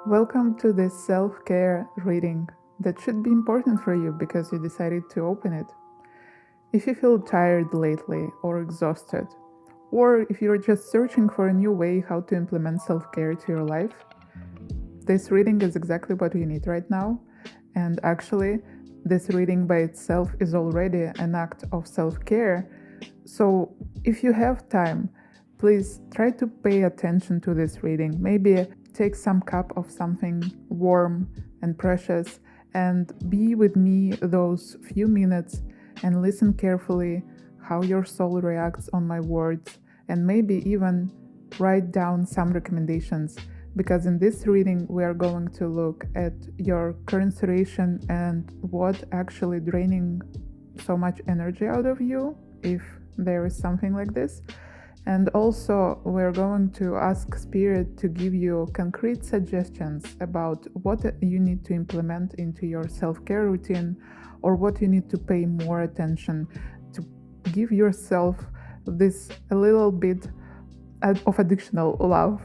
Welcome to this self-care reading that should be important for you because you decided to open it. If you feel tired lately or exhausted, or if you're just searching for a new way how to implement self-care to your life, this reading is exactly what you need right now. And actually, this reading by itself is already an act of self-care. So if you have time, please try to pay attention to this reading. Maybe take some cup of something warm and precious and be with me those few minutes and listen carefully how your soul reacts on my words, and maybe even write down some recommendations, because in this reading we are going to look at your current situation and what actually draining so much energy out of you, if there is something like this. And also we're going to ask Spirit to give you concrete suggestions about what you need to implement into your self-care routine, or what you need to pay more attention to give yourself this a little bit of additional love.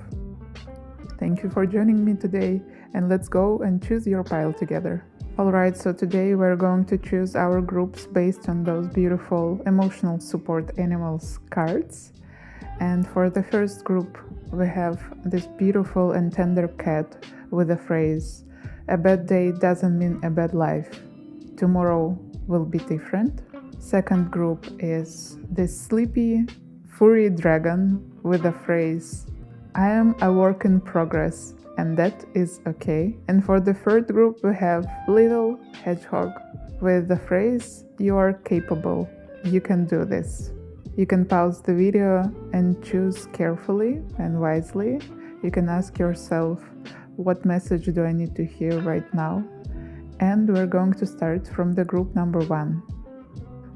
Thank you for joining me today, and let's go and choose your pile together. Alright, so today we're going to choose our groups based on those beautiful emotional support animals cards. And for the first group, we have this beautiful and tender cat with the phrase, "A bad day doesn't mean a bad life. Tomorrow will be different." Second group is this sleepy, furry dragon with the phrase, "I am a work in progress, and that is okay." And for the third group, we have little hedgehog with the phrase, "You are capable. You can do this." You can pause the video and choose carefully and wisely. You can ask yourself, what message do I need to hear right now? And we're going to start from the group number 1.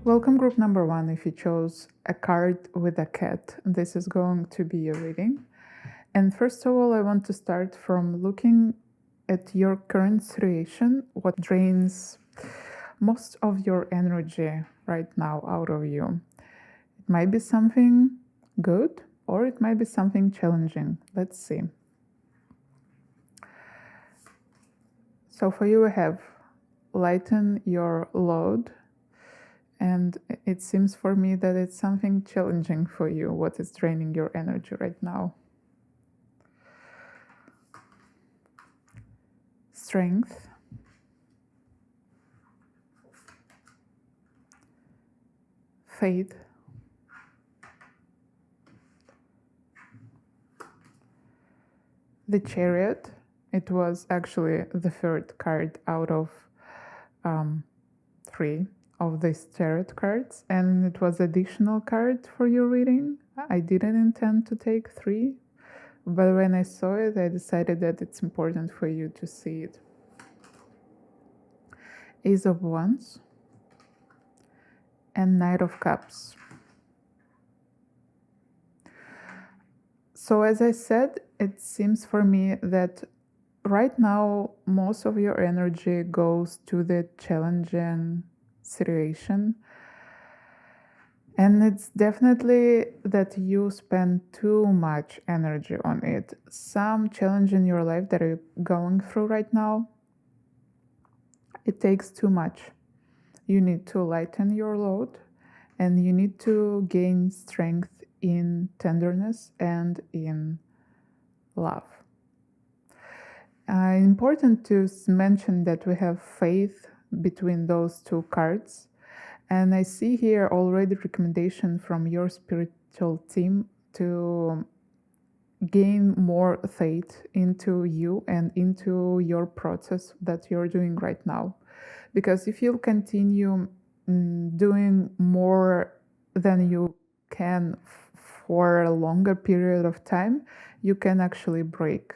Welcome group number 1. If you chose a card with a cat, this is going to be a reading. And first of all, I want to start from looking at your current situation, what drains most of your energy right now out of you. It might be something good, or it might be something challenging. Let's see. So for you, we have lighten your load. And it seems for me that it's something challenging for you, what is draining your energy right now. Strength. Faith. The Chariot. It was actually the third card out of 3 of these tarot cards, and it was additional card for your reading. I didn't intend to take 3, but when I saw it, I decided that it's important for you to see it. Ace of Wands and Knight of Cups. So as I said, it seems for me that right now most of your energy goes to the challenging situation, and it's definitely that you spend too much energy on it. Some challenge in your life that you're going through right now, it takes too much. You need to lighten your load, and you need to gain strength in tenderness and in love. Important to mention that we have faith between those 2 cards, and I see here already recommendation from your spiritual team to gain more faith into you and into your process that you're doing right now. Because if you continue doing more than you can for a longer period of time, you can actually break.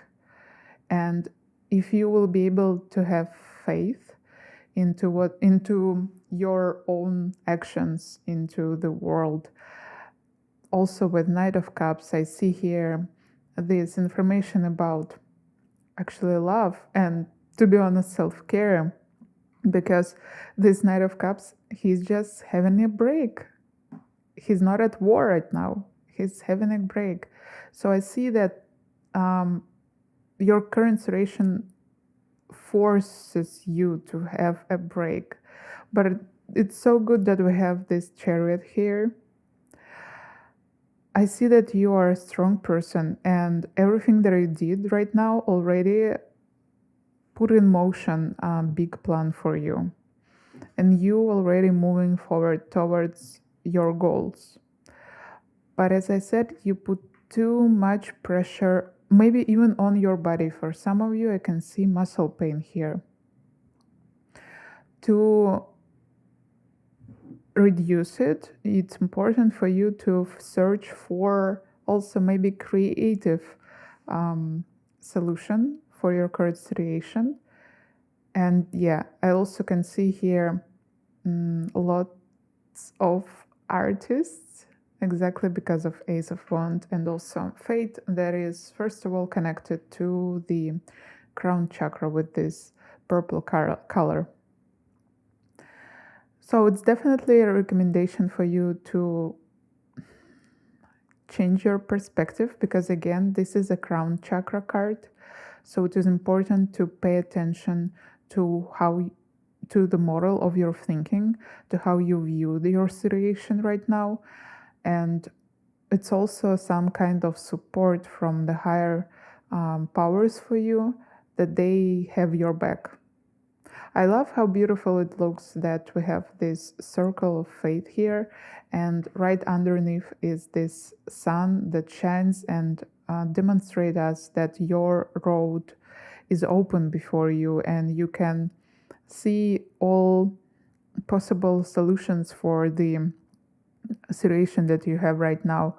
And if you will be able to have faith into your own actions, into the world. Also with Knight of Cups, I see here this information about actually love and, to be honest, self-care, because this Knight of Cups, he's just having a break. He's not at war right now. He's having a break. So I see that your current situation forces you to have a break. But it's so good that we have this Chariot here. I see that you are a strong person, and everything that you did right now already put in motion a big plan for you. And you already moving forward towards your goals. But as I said, you put too much pressure, maybe even on your body. For some of you, I can see muscle pain here. To reduce it, it's important for you to search for also maybe creative solution for your current situation. And yeah, I also can see here lots of artists, exactly because of Ace of Wands and also Fate, that is first of all connected to the crown chakra with this purple color. So it's definitely a recommendation for you to change your perspective, because again, this is a crown chakra card. So it is important to pay attention to the moral of your thinking, to how you view your situation right now. And it's also some kind of support from the higher powers for you, that they have your back. I love how beautiful it looks that we have this circle of fate here, and right underneath is this sun that shines and demonstrates us that your road is open before you, and you can see all possible solutions for the situation that you have right now.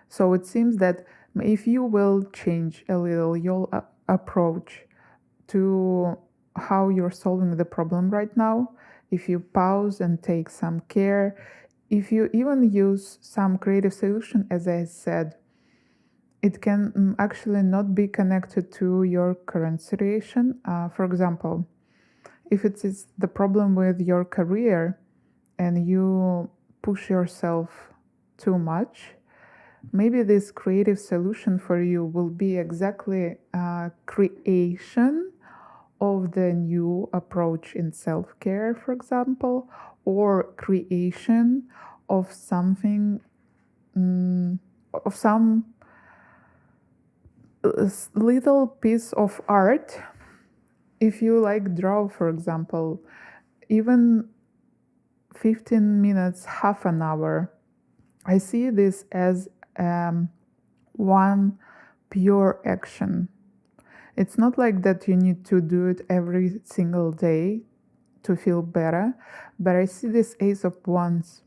So it seems that if you will change a little your approach to how you're solving the problem right now, if you pause and take some care, if you even use some creative solution, as I said, it can actually not be connected to your current situation. For example, if it is the problem with your career and you push yourself too much, maybe this creative solution for you will be exactly creation of the new approach in self-care, for example, or creation of something, of some little piece of art. If you like draw, for example, even 15 minutes, half an hour, I see this as one pure action. It's not like that you need to do it every single day to feel better, but I see this Ace of Wands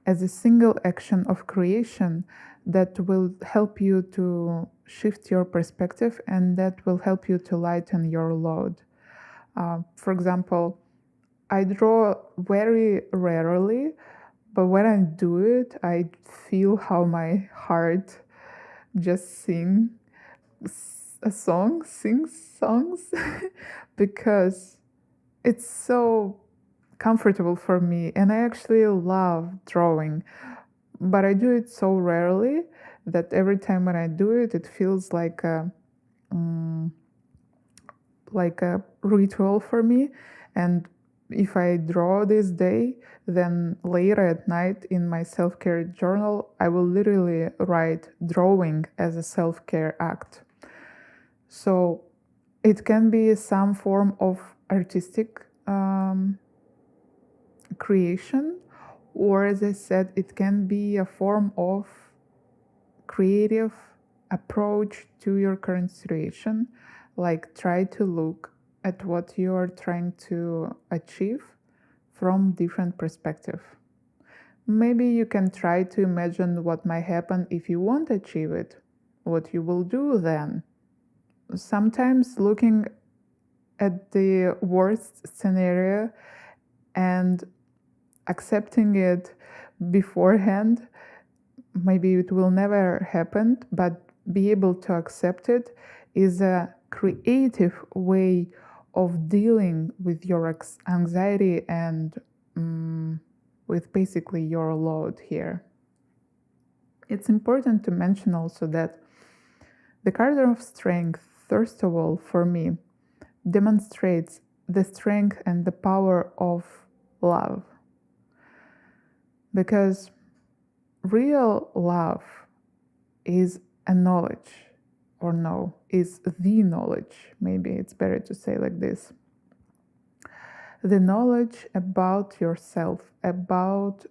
as a single action of creation that will help you to shift your perspective, and that will help you to lighten your load. For example, I draw very rarely, but when I do it, I feel how my heart just sings songs because it's so comfortable for me, and I actually love drawing, but I do it so rarely that every time when I do it, it feels like a ritual for me. And if I draw this day, then later at night in my self-care journal, I will literally write drawing as a self-care act. So it can be some form of artistic creation, or as I said, it can be a form of creative approach to your current situation. Like, try to look at what you are trying to achieve from different perspective. Maybe you can try to imagine what might happen if you won't achieve it, what you will do then. Sometimes looking at the worst scenario and accepting it beforehand, maybe it will never happen, but be able to accept it is a creative way of dealing with your anxiety and with basically your load here. It's important to mention also that the card of strength first of all, for me, demonstrates the strength and the power of love. Because real love is a knowledge, or no, is the knowledge. Maybe it's better to say like this. The knowledge about yourself, about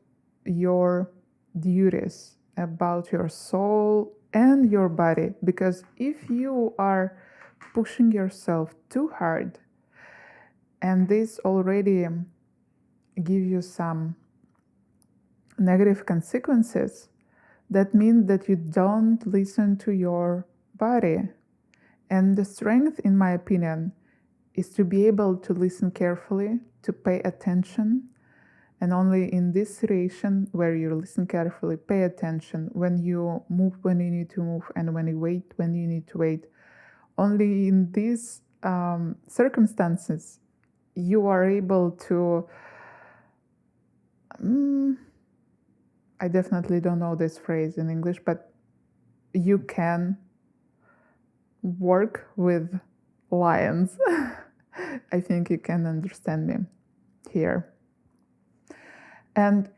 your duties, about your soul and your body. Because if you are pushing yourself too hard, and this already gives you some negative consequences, that means that you don't listen to your body. And the strength, in my opinion, is to be able to listen carefully, to pay attention. And only in this situation where you listen carefully, pay attention when you move when you need to move, and when you wait when you need to wait. Only in these circumstances you are able to I definitely don't know this phrase in English, but you can work with lions. I think you can understand me here. And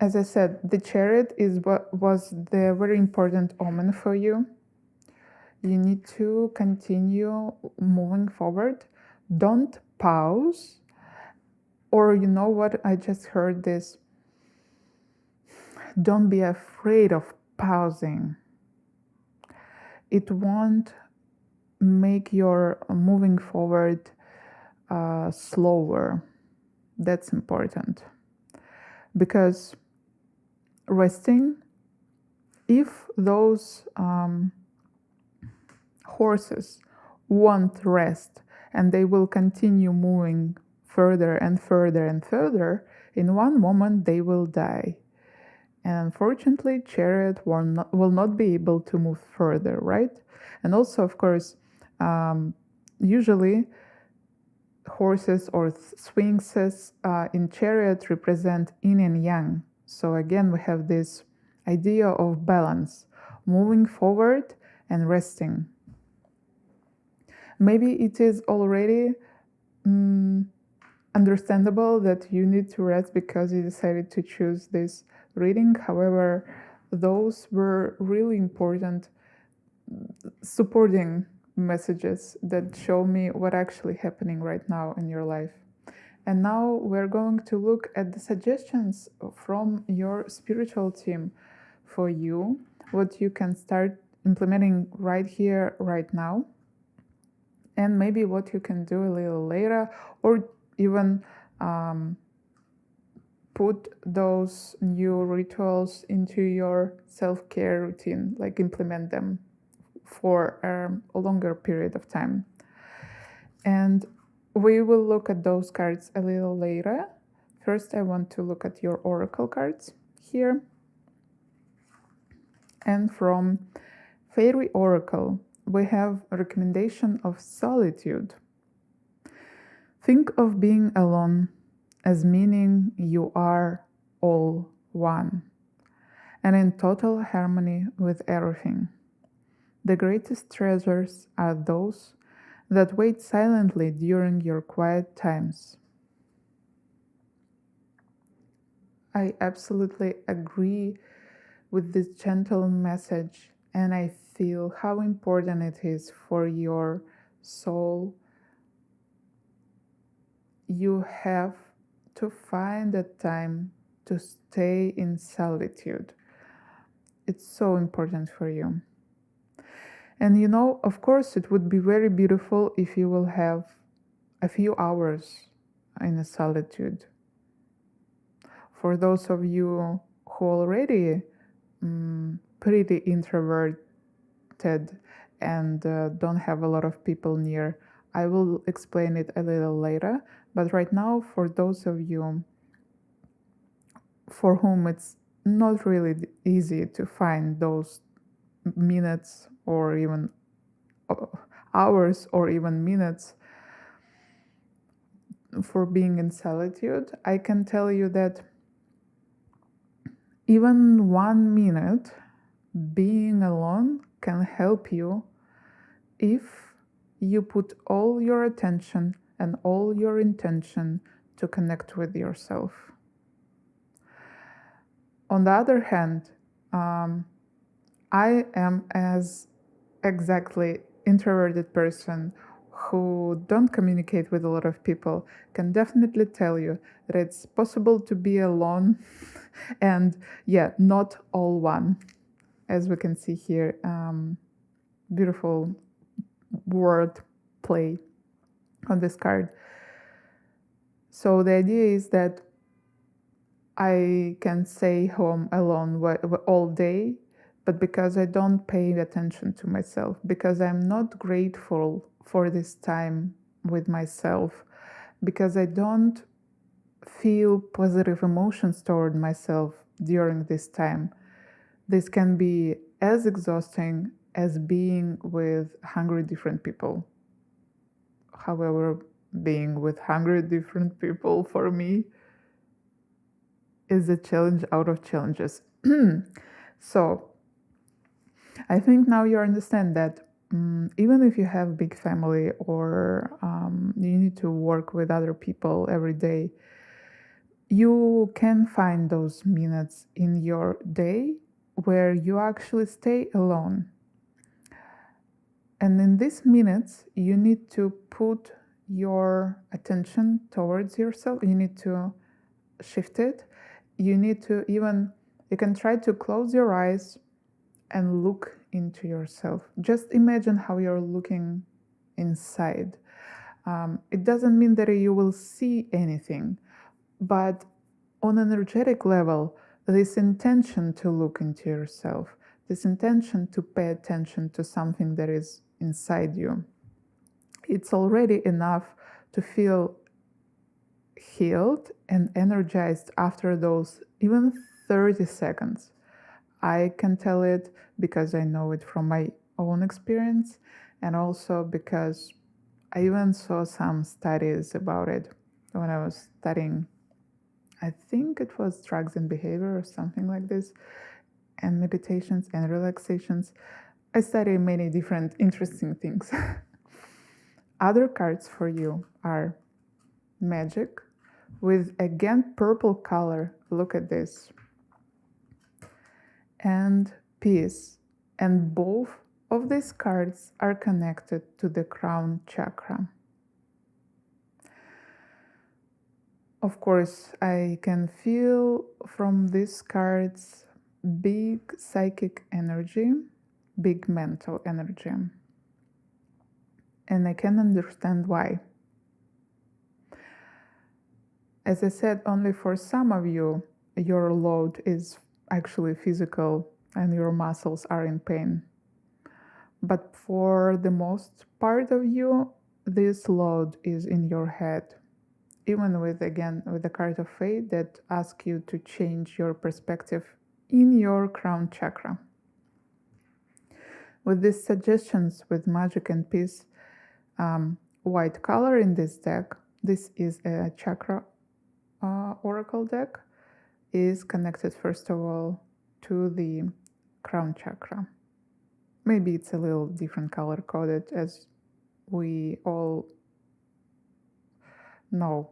as I said, the Chariot is what was the very important omen for you. You need to continue moving forward. Don't pause. Or you know what? I just heard this. Don't be afraid of pausing. It won't make your moving forward slower. That's important. Because resting, if those horses won't rest and they will continue moving further and further and further, in one moment they will die. And unfortunately, Chariot will not be able to move further, right? And also, of course, usually horses or sphinxes in Chariot represent yin and yang. So again, we have this idea of balance, moving forward and resting. Maybe it is already understandable that you need to rest because you decided to choose this reading. However, those were really important supporting messages that show me what actually happening right now in your life. And now we're going to look at the suggestions from your spiritual team for you, what you can start implementing right here, right now, and maybe what you can do a little later, or even put those new rituals into your self-care routine, like implement them for a longer period of time. And we will look at those cards a little later. First, I want to look at your oracle cards here. And from Fairy Oracle, we have a recommendation of solitude. Think of being alone as meaning you are all one and in total harmony with everything. The greatest treasures are those that wait silently during your quiet times. I absolutely agree with this gentle message, and I feel how important it is for your soul. You have to find a time to stay in solitude. It's so important for you. And you know, of course, it would be very beautiful if you will have a few hours in a solitude. For those of you who already pretty introverted and don't have a lot of people near, I will explain it a little later. But right now, for those of you for whom it's not really easy to find those minutes or even hours or even minutes for being in solitude, I can tell you that even 1 minute being alone can help you if you put all your attention and all your intention to connect with yourself. On the other hand, I am as exactly introverted person who don't communicate with a lot of people can definitely tell you that it's possible to be alone and not all one, as we can see here. Beautiful word play on this card. So the idea is that I can stay home alone all day, but because I don't pay attention to myself, because I'm not grateful for this time with myself, because I don't feel positive emotions toward myself during this time, this can be as exhausting as being with 100 different people. However, being with 100 different people for me is a challenge out of challenges. So I think now you understand that even if you have a big family or you need to work with other people every day, you can find those minutes in your day where you actually stay alone. And in these minutes, you need to put your attention towards yourself. You need to shift it. You need to you can try to close your eyes and look into yourself. Just imagine how you're looking inside. It doesn't mean that you will see anything, but on an energetic level, this intention to look into yourself, this intention to pay attention to something that is inside you, it's already enough to feel healed and energized after those even 30 seconds. I can tell it because I know it from my own experience, and also because I even saw some studies about it when I was studying, I think it was drugs and behavior or something like this, and meditations and relaxations. I study many different interesting things. Other cards for you are Magic with, again, purple color. Look at this. And Peace. And both of these cards are connected to the crown chakra. Of course, I can feel from these cards big psychic energy, big mental energy. And I can understand why. As I said, only for some of you, your load is actually physical and your muscles are in pain. But for the most part of you, this load is in your head. Even with the card of fate that asks you to change your perspective in your crown chakra. With these suggestions with Magic and Peace, white color in this deck, this is a chakra oracle deck, is connected first of all to the crown chakra. Maybe it's a little different color coded, as we all know.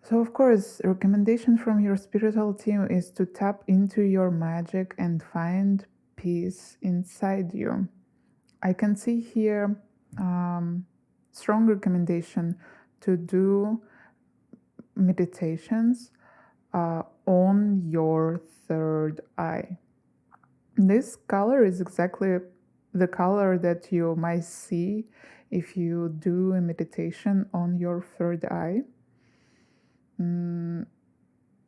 So of course, recommendation from your spiritual team is to tap into your magic and find peace inside you. I can see here strong recommendation to do meditations on your third eye. This color is exactly the color that you might see if you do a meditation on your third eye.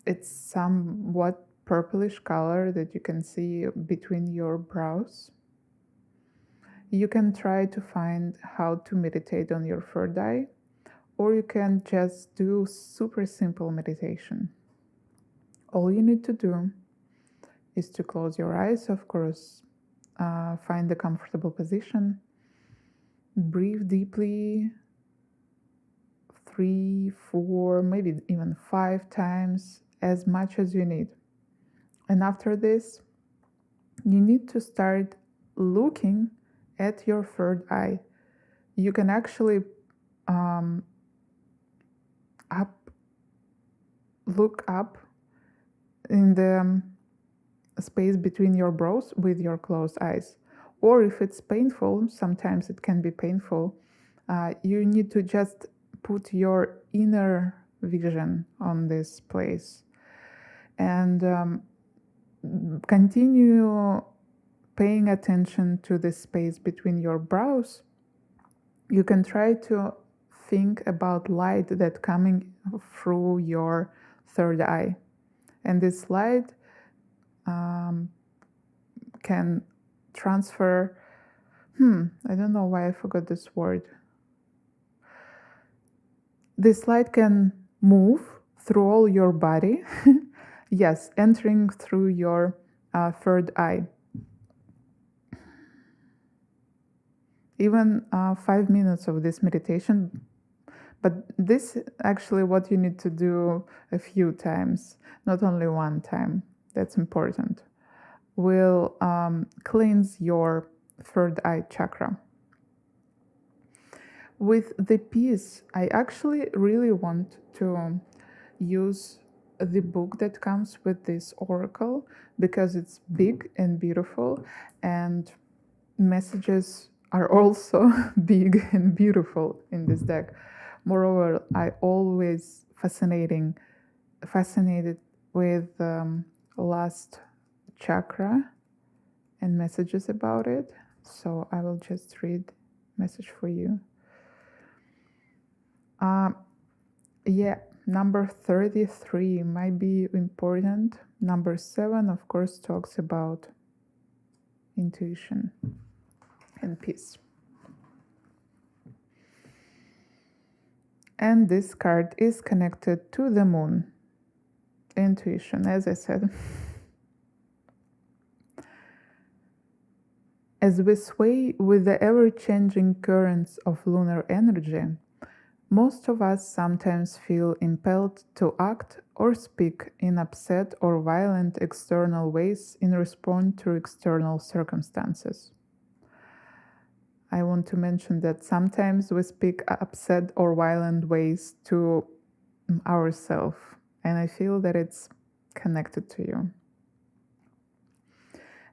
It's somewhat purplish color that you can see between your brows. You can try to find how to meditate on your third eye, or you can just do super simple meditation. All you need to do is to close your eyes, of course, find a comfortable position, breathe deeply 3, 4, maybe even 5 times, as much as you need. And after this, you need to start looking at your third eye, you can actually look up in the space between your brows with your closed eyes. Or if it's painful, sometimes it can be painful, you need to just put your inner vision on this place and continue paying attention to the space between your brows. You can try to think about light that coming through your third eye, and this light can transfer. I don't know why I forgot this word. This light can move through all your body. Yes, entering through your third eye. Even 5 minutes of this meditation, but this actually what you need to do a few times, not only one time. That's important. Will cleanse your third eye chakra. With the peace, I actually really want to use the book that comes with this oracle because it's big and beautiful, and messages are also big and beautiful in this deck. Moreover, I always fascinated with last chakra and messages about it. So I will just read message for you. Number 33 might be important. Number 7, of course, talks about intuition and peace. And this card is connected to the moon. Intuition, as I said. As we sway with the ever-changing currents of lunar energy, most of us sometimes feel impelled to act or speak in upset or violent external ways in response to external circumstances. I want to mention that sometimes we speak upset or violent ways to ourselves, and I feel that it's connected to you.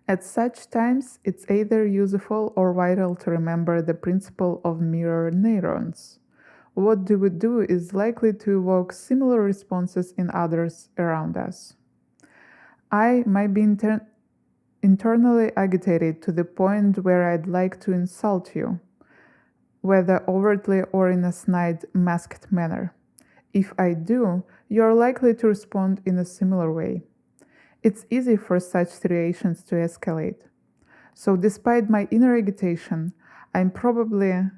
At such times, it's either useful or vital to remember the principle of mirror neurons. What do we do is likely to evoke similar responses in others around us. I might be internally agitated to the point where I'd like to insult you, whether overtly or in a snide, masked manner. If I do, you are likely to respond in a similar way. It's easy for such situations to escalate. So despite my inner agitation, I'm probably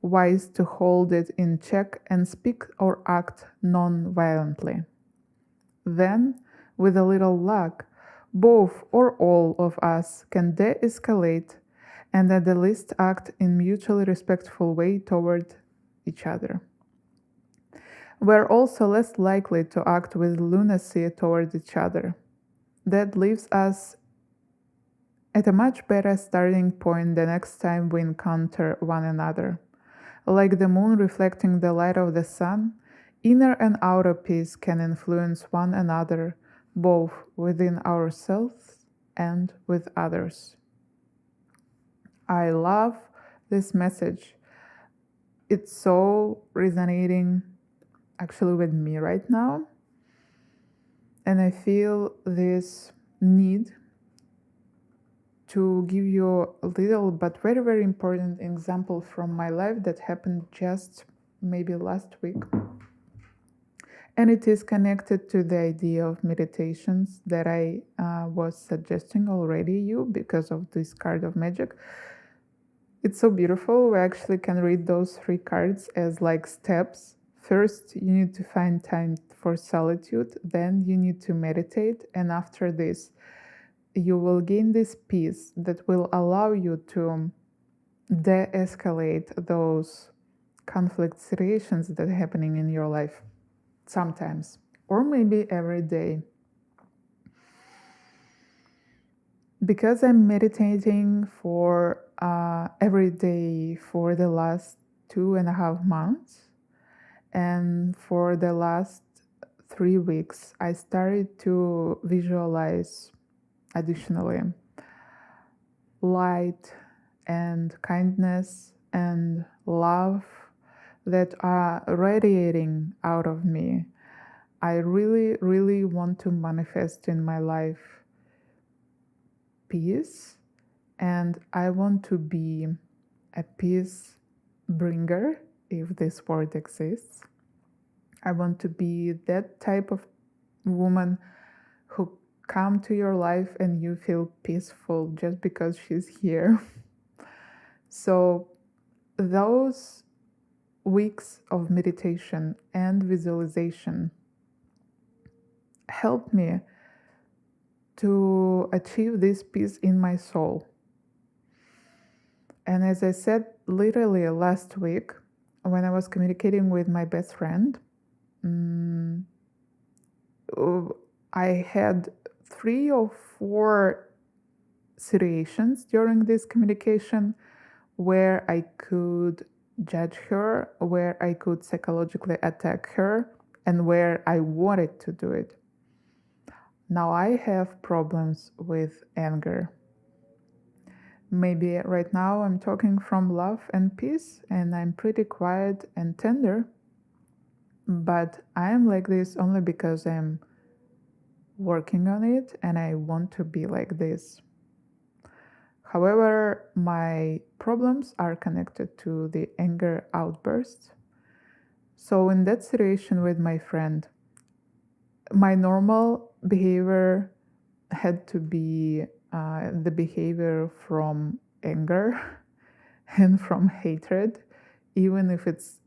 wise to hold it in check and speak or act non-violently. Then, with a little luck, both or all of us can de-escalate and at the least act in mutually respectful way toward each other. We're also less likely to act with lunacy toward each other. That leaves us at a much better starting point the next time we encounter one another. Like the moon reflecting the light of the sun, inner and outer peace can influence one another, both within ourselves and with others. I love this message. It's so resonating actually with me right now. And I feel this need to give you a little but very, very important example from my life that happened just maybe last week. And it is connected to the idea of meditations that I was suggesting already you because of this card of magic. It's so beautiful. We actually can read those 3 cards as like steps. First, you need to find time for solitude. Then you need to meditate. And after this, you will gain this peace that will allow you to de-escalate those conflict situations that are happening in your life sometimes, or maybe every day. Because I'm meditating for every day for the last 2.5 months. And for the last 3 weeks, I started to visualize additionally light and kindness and love that are radiating out of me. I really, really want to manifest in my life peace, and I want to be a peace bringer, if this word exists. I want to be that type of woman who come to your life and you feel peaceful just because she's here. So those weeks of meditation and visualization helped me to achieve this peace in my soul. And as I said, literally last week, when I was communicating with my best friend, I had 3 or 4 situations during this communication where I could judge her, where I could psychologically attack her, and where I wanted to do it. Now I have problems with anger. Maybe right now I'm talking from love and peace, and I'm pretty quiet and tender, but I am like this only because I'm working on it and I want to be like this. However, my problems are connected to the anger outbursts. So in that situation with my friend, my normal behavior had to be the behavior from anger and from hatred, even if it's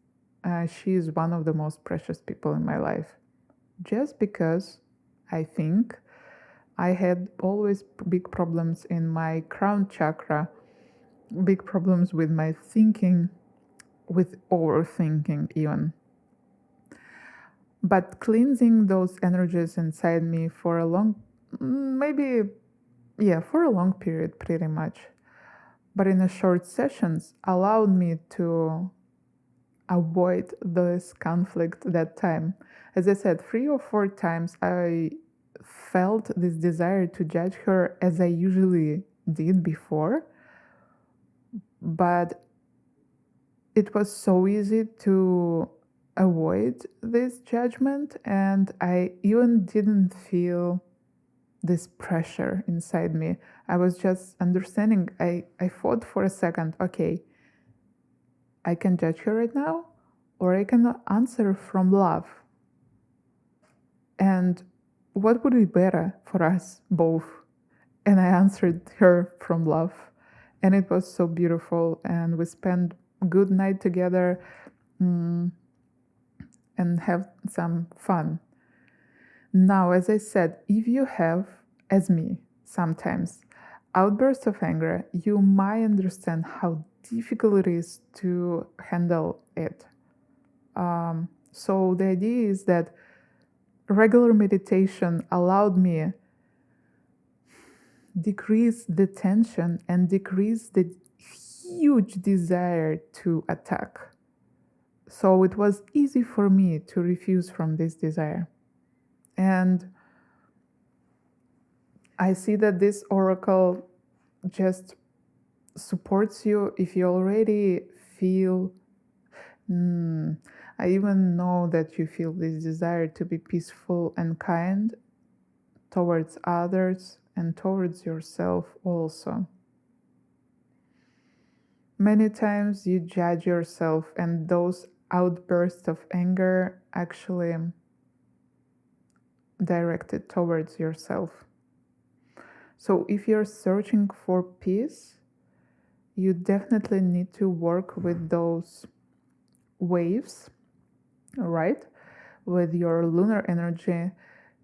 she is one of the most precious people in my life. Just because I think I had always big problems in my crown chakra, big problems with my thinking, with overthinking even. But cleansing those energies inside me for a long, for a long period pretty much, but in a short sessions allowed me to avoid this conflict that time. As I said, 3 or 4 times I felt this desire to judge her as I usually did before, but it was so easy to avoid this judgment, and I even didn't feel this pressure inside me. I was just understanding. I thought for a second, okay, I can judge her right now, or I can answer from love. And what would be better for us both? And I answered her from love. And it was so beautiful. And we spent a good night together and have some fun. Now, as I said, if you have, as me, sometimes outbursts of anger, you might understand how difficult it is to handle it. So the idea is that regular meditation allowed me decrease the tension and decrease the huge desire to attack. So it was easy for me to refuse from this desire. And I see that this oracle just supports you if you already feel, I even know that you feel this desire to be peaceful and kind towards others and towards yourself also. Many times you judge yourself, and those outbursts of anger actually directed towards yourself. So if you're searching for peace, you definitely need to work with those waves, right? With your lunar energy,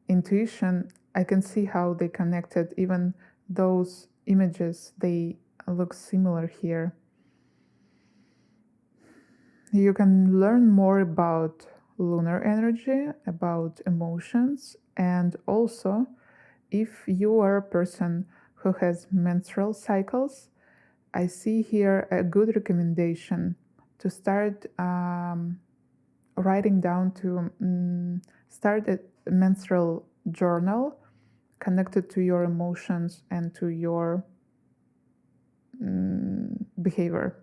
intuition. I can see how they connected. Even those images, they look similar here. You can learn more about lunar energy, about emotions, and also if you are a person who has menstrual cycles, I see here a good recommendation to start writing down, to start a menstrual journal connected to your emotions and to your behavior.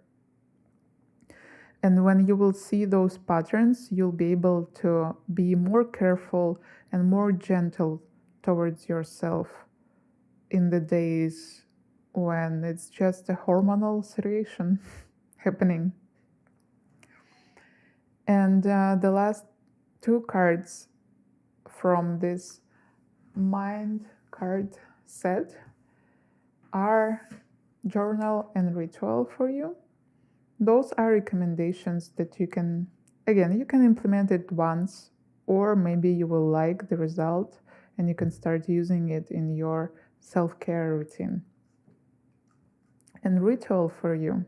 And when you will see those patterns, you'll be able to be more careful and more gentle towards yourself in the days when it's just a hormonal situation happening. And the last two cards from this mind card set are journal and ritual for you. Those are recommendations that you can implement it once, or maybe you will like the result and you can start using it in your self-care routine. And ritual for you.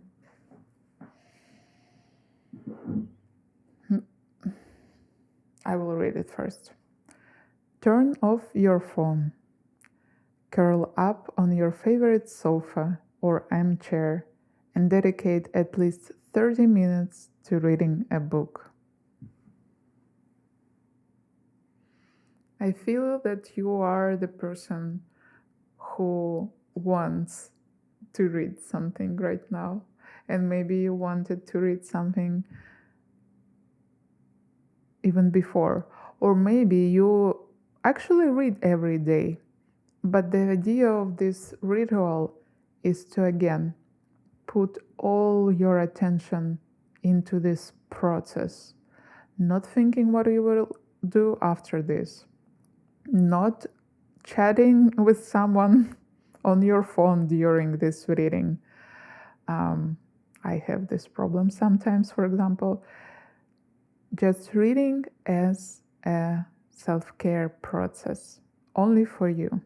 I will read it first. Turn off your phone. Curl up on your favorite sofa or armchair and dedicate at least 30 minutes to reading a book. I feel that you are the person who wants to read something right now, and maybe you wanted to read something even before, or maybe you actually read every day, but the idea of this ritual is to again put all your attention into this process, not thinking what you will do after this, not chatting with someone on your phone during this reading. I have this problem sometimes, for example. Just reading as a self-care process, only for you.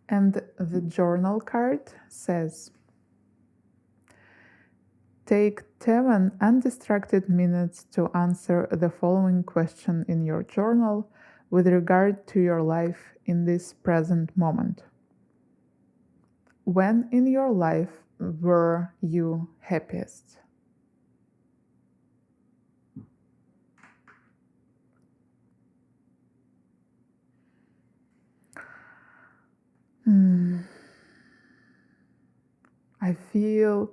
And the journal card says, take 10 undistracted minutes to answer the following question in your journal with regard to your life in this present moment. When in your life were you happiest? I feel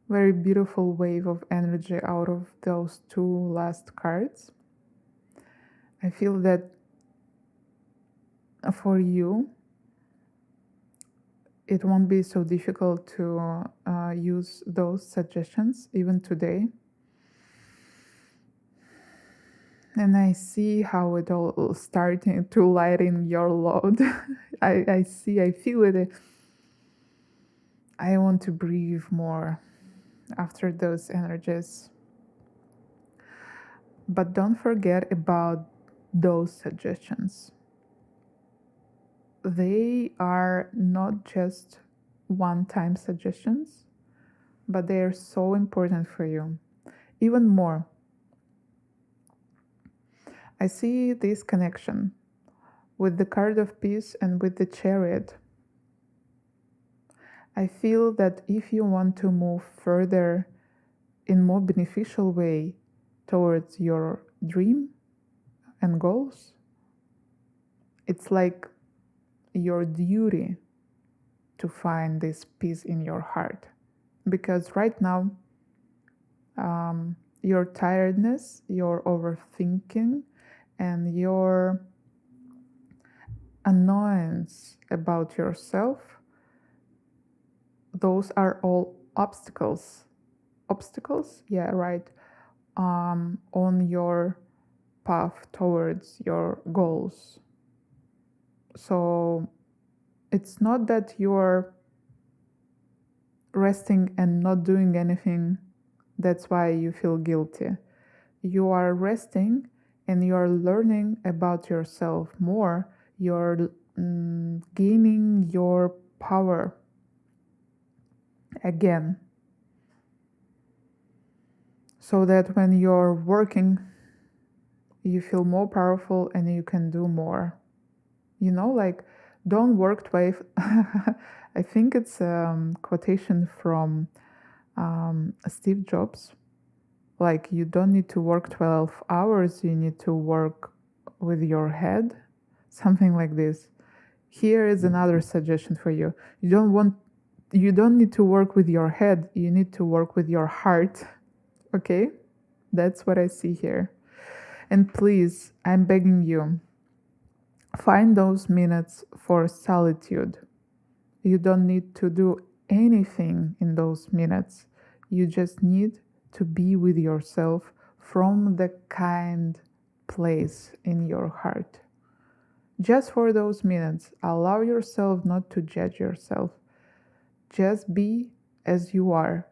very beautiful wave of energy out of those two last cards. I feel that for you, it won't be so difficult to use those suggestions even today. And I see how it all starting to lighten your load. I feel it. I want to breathe more after those energies. But don't forget about those suggestions. They are not just one-time suggestions, but they are so important for you. Even more, I see this connection with the card of peace and with the chariot. I feel that if you want to move further in more beneficial way towards your dream and goals, it's like your duty to find this peace in your heart. Because right now, your tiredness, your overthinking, and your annoyance about yourself, those are all obstacles. Obstacles? Yeah, right. On your path towards your goals. So it's not that you're resting and not doing anything. That's why you feel guilty. You are resting and you are learning about yourself more. You're gaining your power again. So that when you're working, you feel more powerful and you can do more. You know, like Don't work twice. I think it's a quotation from Steve Jobs. Like, you don't need to work 12 hours, you need to work with your head. Something like this. Here is another suggestion for you. You don't need to work with your head, you need to work with your heart. Okay? That's what I see here. And please, I'm begging you, find those minutes for solitude. You don't need to do anything in those minutes. You just need to be with yourself from the kind place in your heart. Just for those minutes, allow yourself not to judge yourself. Just be as you are.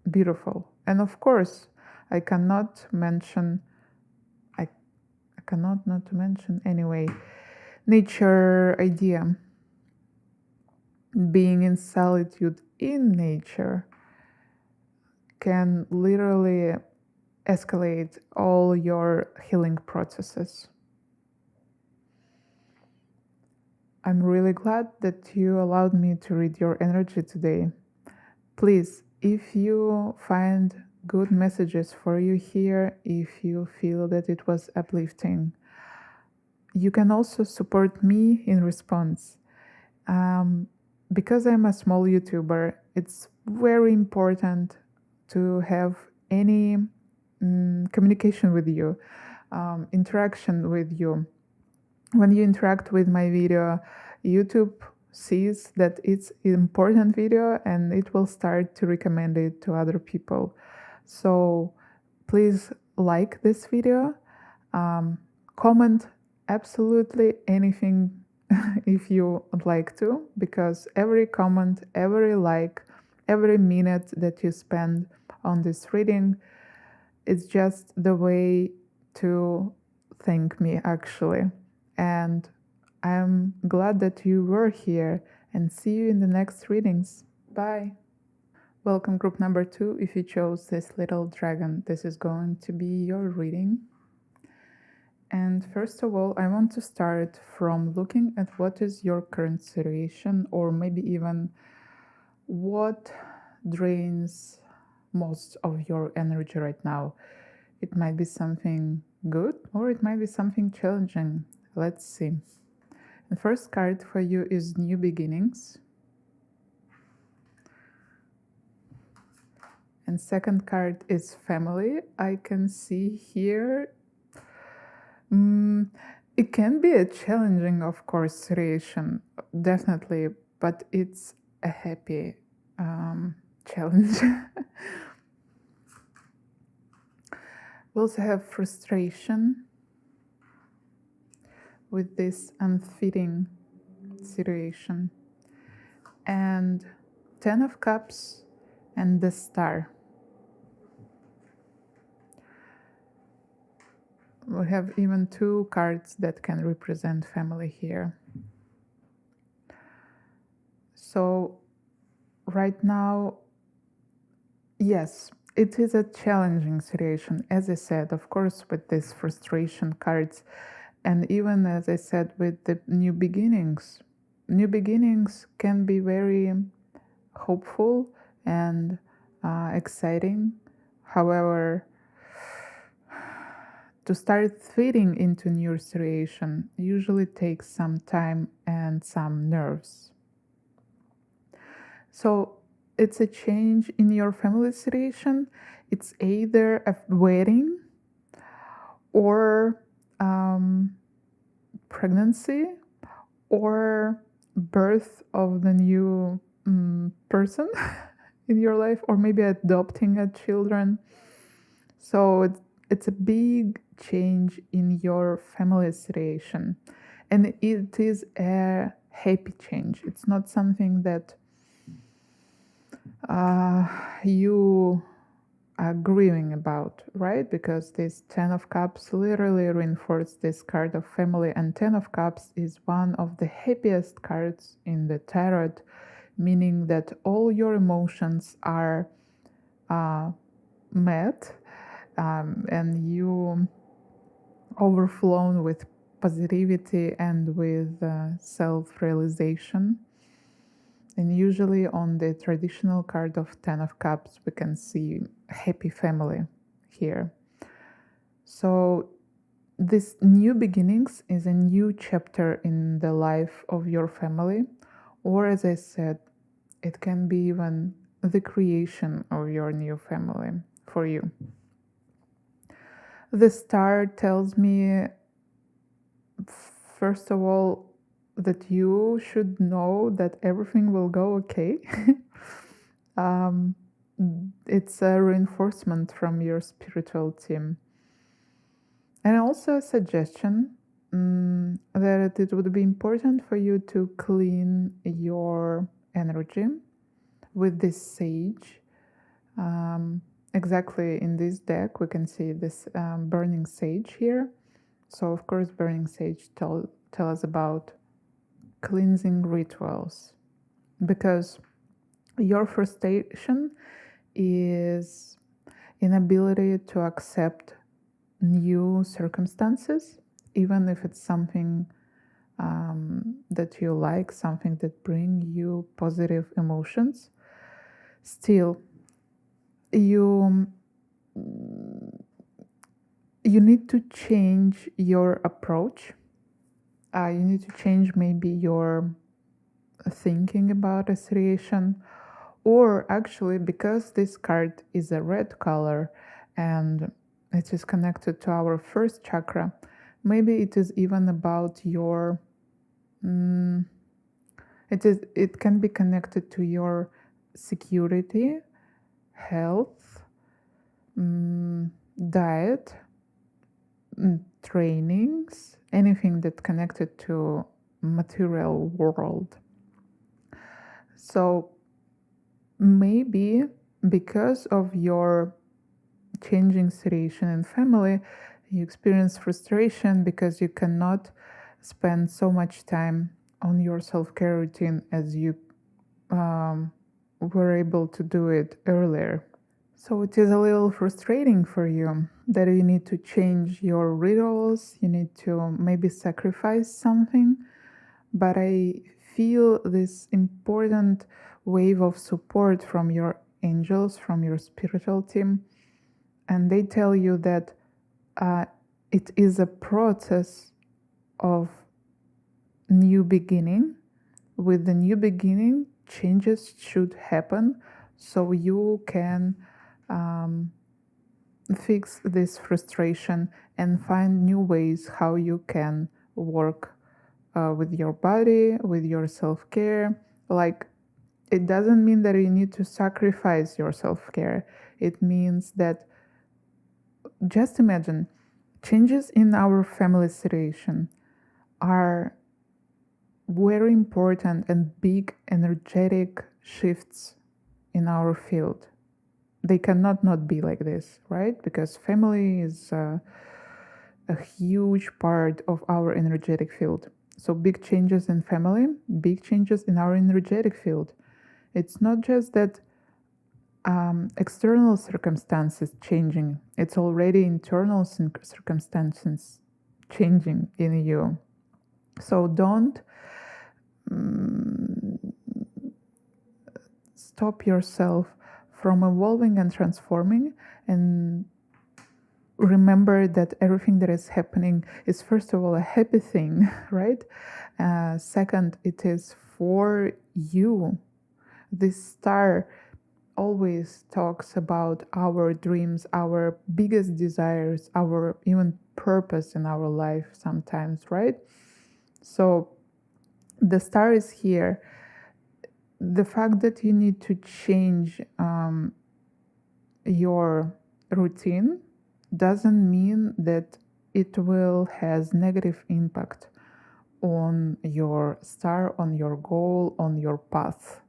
Beautiful. And of course, I cannot not to mention anyway, nature idea. Being in solitude in nature can literally escalate all your healing processes. I'm really glad that you allowed me to read your energy today. Please, if you find good messages for you here, if you feel that it was uplifting, you can also support me in response. Because I'm a small YouTuber, it's very important to have any communication with you, interaction with you. When you interact with my video, YouTube sees that it's an important video and it will start to recommend it to other people. So please like this video, comment absolutely anything if you would like to, because every comment, every like, every minute that you spend on this reading, it's just the way to thank me, actually. And I'm glad that you were here, and see you in the next readings. Bye. Welcome, group number 2. If you chose this little dragon, this is going to be your reading. And first of all, I want to start from looking at what is your current situation, or maybe even what drains most of your energy right now. It might be something good, or it might be something challenging. Let's see. The first card for you is New Beginnings. And second card is Family. I can see here it can be a challenging, of course, situation, definitely, but it's a happy challenge. We also have frustration with this unfitting situation, and 10 of Cups and the Star. We have even 2 cards that can represent family here. So right now, yes, it is a challenging situation, as I said, of course, with these frustration cards. And even, as I said, with the new beginnings. New beginnings can be very hopeful and exciting. However, to start fitting into new situation usually takes some time and some nerves. So it's a change in your family situation. It's either a wedding or pregnancy or birth of the new person in your life, or maybe adopting a children. So it's a big change in your family situation, and it is a happy change. It's not something that you are grieving about, right? Because this 10 of Cups literally reinforces this card of family, and 10 of Cups is one of the happiest cards in the tarot, meaning that all your emotions are met, and you overflown with positivity and with self-realization. And usually on the traditional card of Ten of Cups, we can see happy family here. So this new beginnings is a new chapter in the life of your family, or as I said, it can be even the creation of your new family for you. The star tells me, first of all, that you should know that everything will go okay. It's a reinforcement from your spiritual team. And also a suggestion that it would be important for you to clean your energy with this sage. Exactly in this deck, we can see this burning sage here. So, of course, burning sage tell us about cleansing rituals, because your frustration is inability to accept new circumstances, even if it's something that you like, something that brings you positive emotions. Still, you need to change your approach. You need to change maybe your thinking about a situation, or actually, because this card is a red color and it is connected to our first chakra, maybe it is even about your it can be connected to your security, health, diet, trainings, anything that connected to material world. So maybe because of your changing situation in family, you experience frustration because you cannot spend so much time on your self-care routine as you were able to do it earlier. So it is a little frustrating for you that you need to change your rituals, you need to maybe sacrifice something, but I feel this important wave of support from your angels, from your spiritual team, and they tell you that it is a process of new beginning. With the new beginning, changes should happen so you can fix this frustration and find new ways how you can work with your body, with your self-care. Like, it doesn't mean that you need to sacrifice your self-care. It means that, just imagine, changes in our family situation are very important and big energetic shifts in our field. They cannot not be like this, right? Because family is a huge part of our energetic field. So big changes in family, big changes in our energetic field. It's not just that external circumstances changing, it's already internal circumstances changing in you. So don't stop yourself from evolving and transforming, and remember that everything that is happening is, first of all, a happy thing, right? Second, it is for you. This star always talks about our dreams, our biggest desires, our even purpose in our life sometimes, right? So the star is here. The fact that you need to change your routine doesn't mean that it will has negative impact on your star, on your goal, on your path.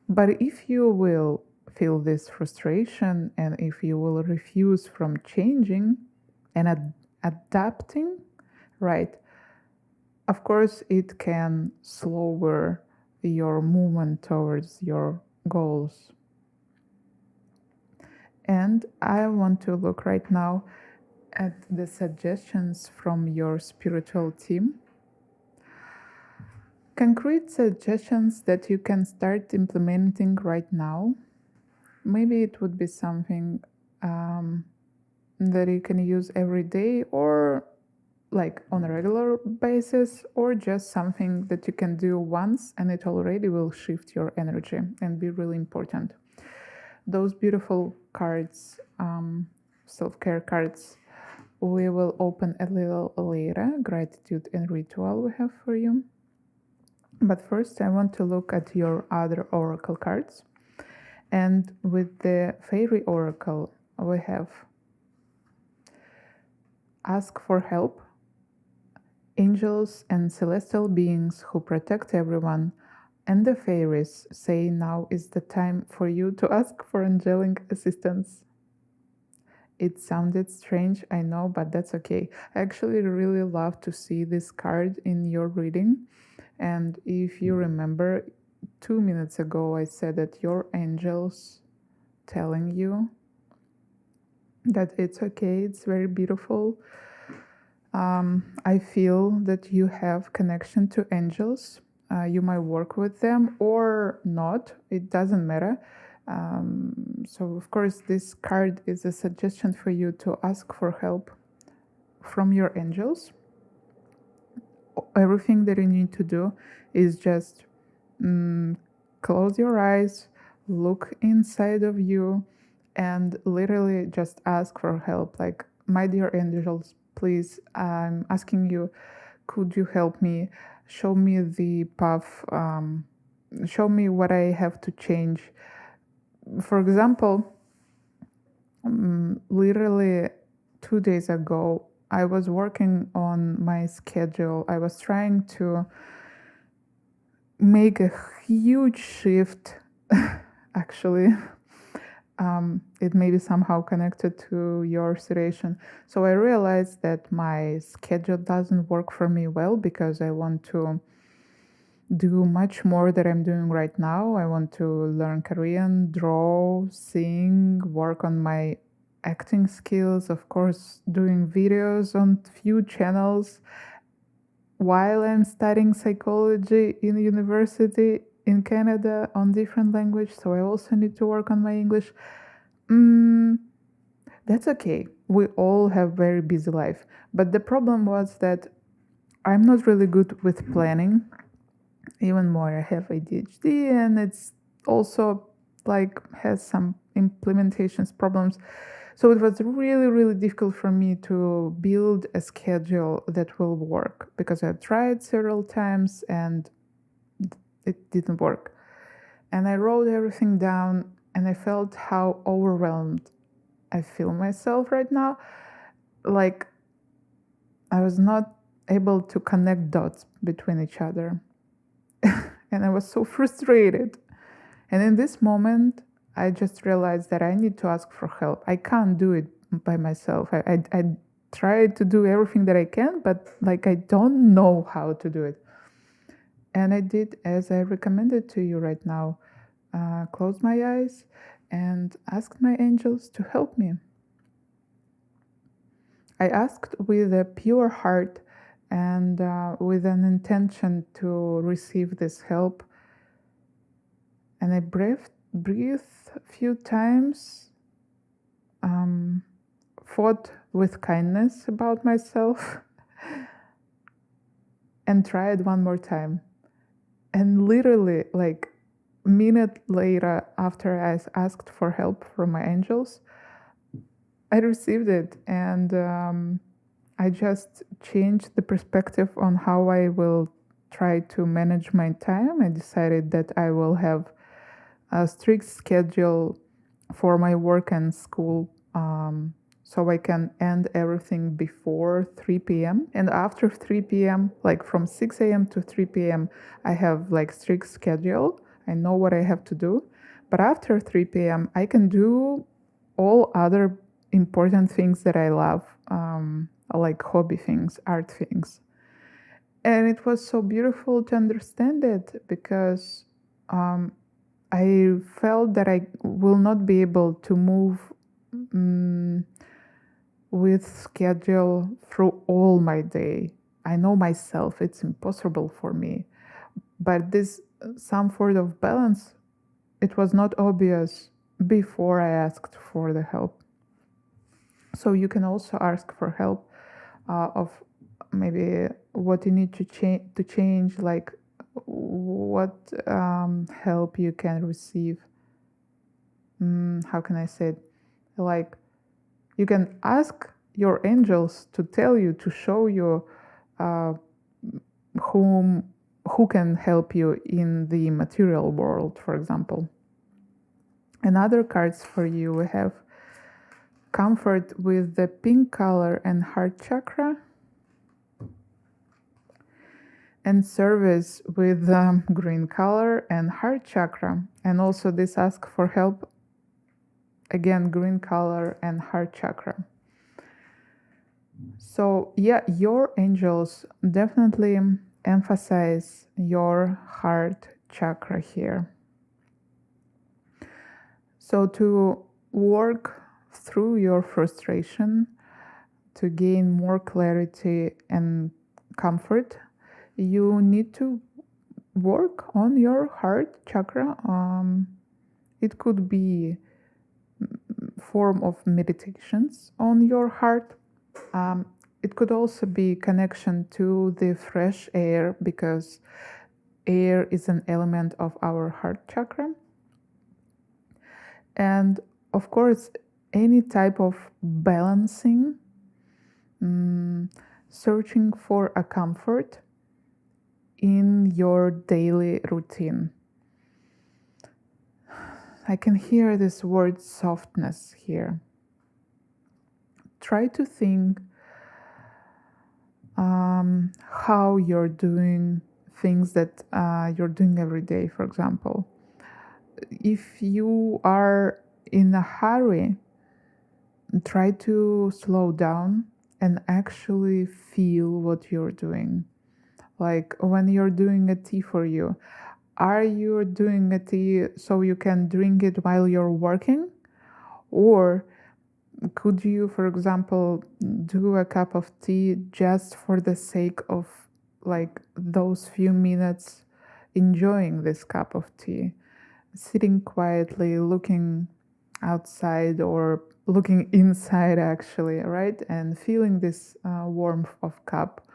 But if you will feel this frustration, and if you will refuse from changing and adapting, right, of course it can slower your movement towards your goals. And I want to look right now at the suggestions from your spiritual team. Concrete suggestions that you can start implementing right now. Maybe it would be something that you can use every day or like on a regular basis, or just something that you can do once and it already will shift your energy and be really important. Those beautiful cards, self-care cards, we will open a little later. Gratitude and ritual we have for you. But first I want to look at your other oracle cards. And with the Fairy Oracle, we have ask for help, angels and celestial beings who protect everyone, and the fairies say now is the time for you to ask for angelic assistance. It sounded strange, I know, but that's okay. I actually really love to see this card in your reading. And if you remember, 2 minutes ago I said that your angels telling you that it's okay, it's very beautiful. I feel that you have connection to angels. You might work with them or not, it doesn't matter. So of course this card is a suggestion for you to ask for help from your angels. Everything that you need to do is just close your eyes, look inside of you, and literally just ask for help. Like, my dear angels, please, I'm asking you, could you help me? Show me the path, show me what I have to change. For example, literally 2 days ago, I was working on my schedule. I was trying to make a huge shift, actually. It may be somehow connected to your situation. So I realized that my schedule doesn't work for me well because I want to do much more that I'm doing right now. I want to learn Korean, draw, sing, work on my acting skills, of course, doing videos on few channels while I'm studying psychology in university in Canada on different language. So I also need to work on my English. That's okay. We all have very busy life. But the problem was that I'm not really good with planning. Even more, I have ADHD, and it's also like has some implementations problems. So it was really, really difficult for me to build a schedule that will work because I've tried several times and it didn't work. And I wrote everything down and I felt how overwhelmed I feel myself right now. Like I was not able to connect dots between each other. And I was so frustrated. And in this moment, I just realized that I need to ask for help. I can't do it by myself. I tried to do everything that I can, but like I don't know how to do it. And I did as I recommended to you right now. Closed my eyes and asked my angels to help me. I asked with a pure heart and with an intention to receive this help. And I breathed a few times, thought with kindness about myself, and tried one more time. And literally, like a minute later, after I asked for help from my angels, I received it. And I just changed the perspective on how I will try to manage my time. I decided that I will have a strict schedule for my work and school, so I can end everything before 3 p.m. And after 3 p.m., like from 6 a.m. to 3 p.m., I have like strict schedule. I know what I have to do. But after 3 p.m., I can do all other important things that I love, like hobby things, art things. And it was so beautiful to understand it because I felt that I will not be able to move with schedule through all my day. I know myself, it's impossible for me. But this some sort of balance, it was not obvious before I asked for the help. So you can also ask for help of maybe what you need to change, like what help you can receive. How can I say it? Like, you can ask your angels to tell you, to show you who can help you in the material world, for example. And other cards for you, we have comfort with the pink color and heart chakra, and service with green color and heart chakra. And also this ask for help, again, green color and heart chakra. So yeah, your angels definitely emphasize your heart chakra here. So to work through your frustration, to gain more clarity and comfort, you need to work on your heart chakra. It could be form of meditations on your heart. It could also be connection to the fresh air, because air is an element of our heart chakra. And of course, any type of balancing, searching for a comfort in your daily routine. I can hear this word softness here. Try to think how you're doing things that you're doing every day, for example. If you are in a hurry, try to slow down and actually feel what you're doing. Like when you're doing a tea for you, are you doing a tea so you can drink it while you're working? Or could you, for example, do a cup of tea just for the sake of like those few minutes enjoying this cup of tea, sitting quietly, looking outside or looking inside actually, right? And feeling this warmth of cup,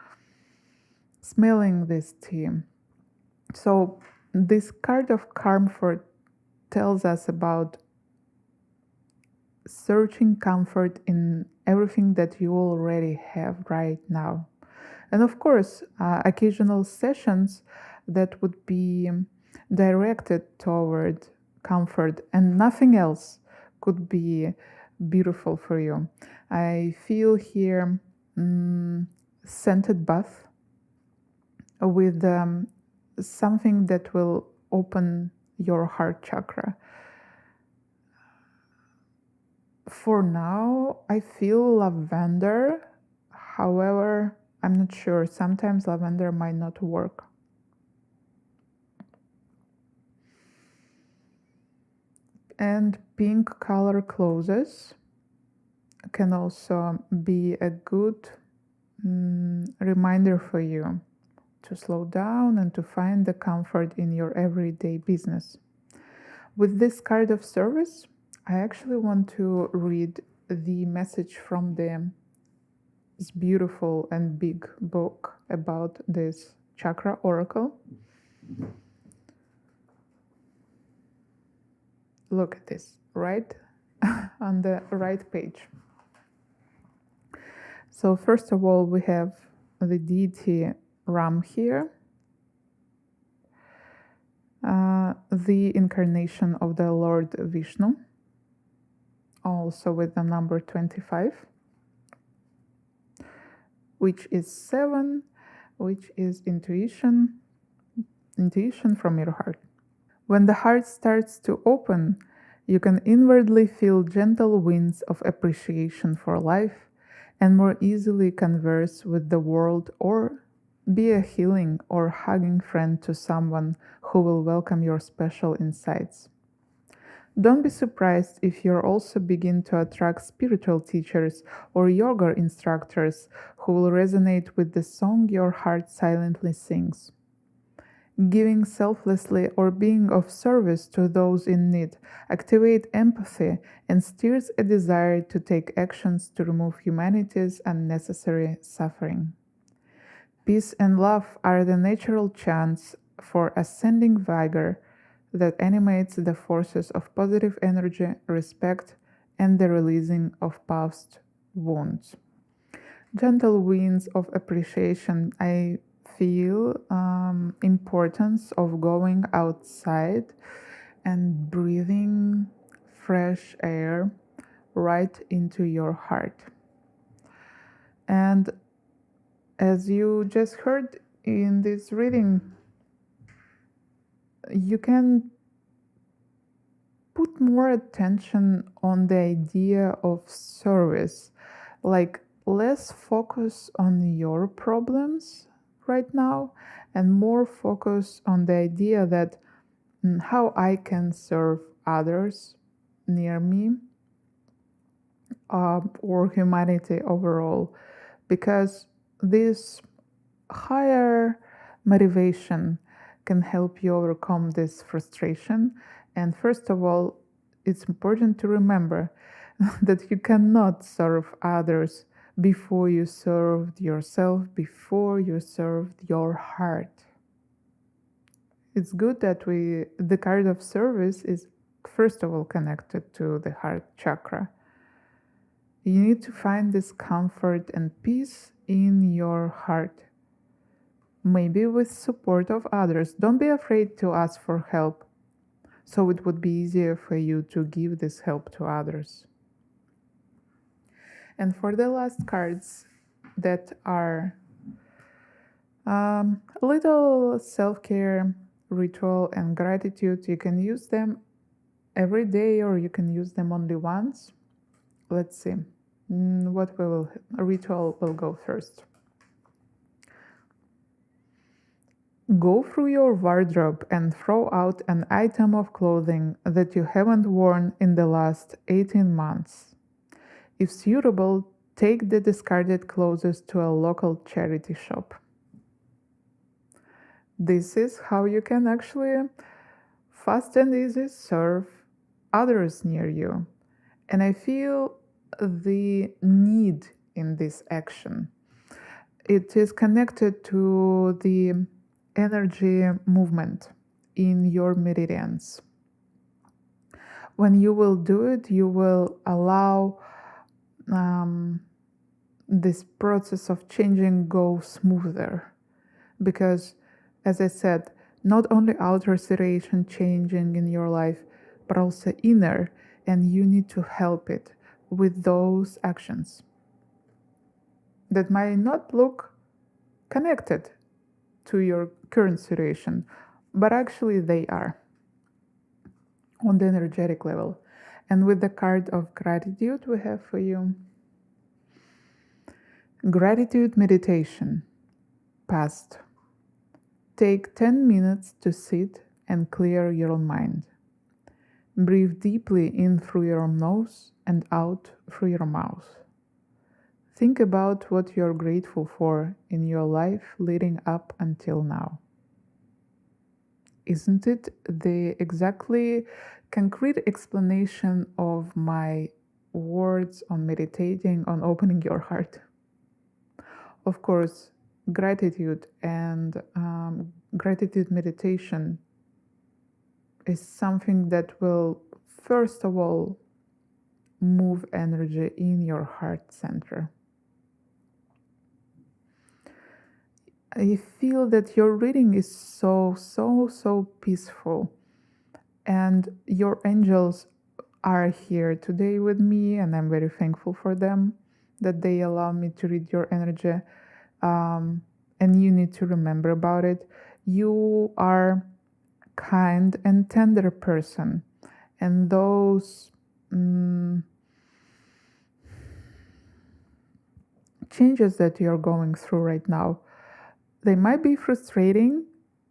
smelling this tea. So this card of comfort tells us about searching comfort in everything that you already have right now. And of course, occasional sessions that would be directed toward comfort and nothing else could be beautiful for you. I feel here scented bath with something that will open your heart chakra. For now, I feel lavender. However, I'm not sure. Sometimes lavender might not work. And pink color clothes can also be a good reminder for you to slow down and to find the comfort in your everyday business. With this card of service, I actually want to read the message from this beautiful and big book about this chakra oracle. Look at this, right? On the right page. So first of all, we have the deity Ram here, the incarnation of the Lord Vishnu, also with the number 25, which is 7, which is intuition from your heart. When the heart starts to open, you can inwardly feel gentle winds of appreciation for life and more easily converse with the world or be a healing or hugging friend to someone who will welcome your special insights. Don't be surprised if you also begin to attract spiritual teachers or yoga instructors who will resonate with the song your heart silently sings. Giving selflessly or being of service to those in need activate empathy and stirs a desire to take actions to remove humanity's unnecessary suffering. Peace and love are the natural chants for ascending vigor that animates the forces of positive energy, respect, and the releasing of past wounds. Gentle winds of appreciation. I feel importance of going outside and breathing fresh air right into your heart. And as you just heard in this reading, you can put more attention on the idea of service, like less focus on your problems right now and more focus on the idea that how I can serve others near me or humanity overall, because this higher motivation can help you overcome this frustration. And first of all, it's important to remember that you cannot serve others before you served yourself, before you served your heart. It's good that the card of service is first of all connected to the heart chakra. You need to find this comfort and peace in your heart, maybe with support of others. Don't be afraid to ask for help, so it would be easier for you to give this help to others. And for the last cards that are little self-care, ritual, and gratitude, you can use them every day or you can use them only once. Let's see what ritual will go first. Go through your wardrobe and throw out an item of clothing that you haven't worn in the last 18 months. If suitable, take the discarded clothes to a local charity shop. This is how you can actually fast and easy serve others near you. And I feel the need in this action. It is connected to the energy movement in your meridians. When you will do it, you will allow this process of changing go smoother, because as I said, not only outer situation changing in your life, but also inner, and you need to help it with those actions that might not look connected to your current situation, but actually they are on the energetic level. And with the card of gratitude we have for you, gratitude meditation, past. Take 10 minutes to sit and clear your mind. Breathe deeply in through your nose and out through your mouth. Think about what you're grateful for in your life leading up until now. Isn't it the exactly concrete explanation of my words on meditating, on opening your heart? Of course, gratitude and gratitude meditation is something that will, first of all, move energy in your heart center. I feel that your reading is so peaceful, and your angels are here today with me, and I'm very thankful for them that they allow me to read your energy. And you need to remember about it. You are kind and tender person, and those changes that you're going through right now, they might be frustrating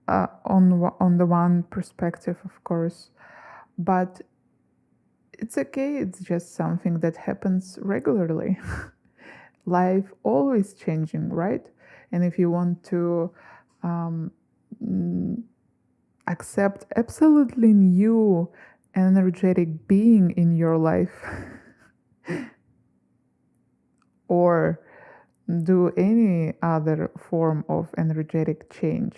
on the one perspective, of course, but It's okay, it's just something that happens regularly. Life always changing, right? And if you want to um, accept absolutely new energetic being in your life, or do any other form of energetic change,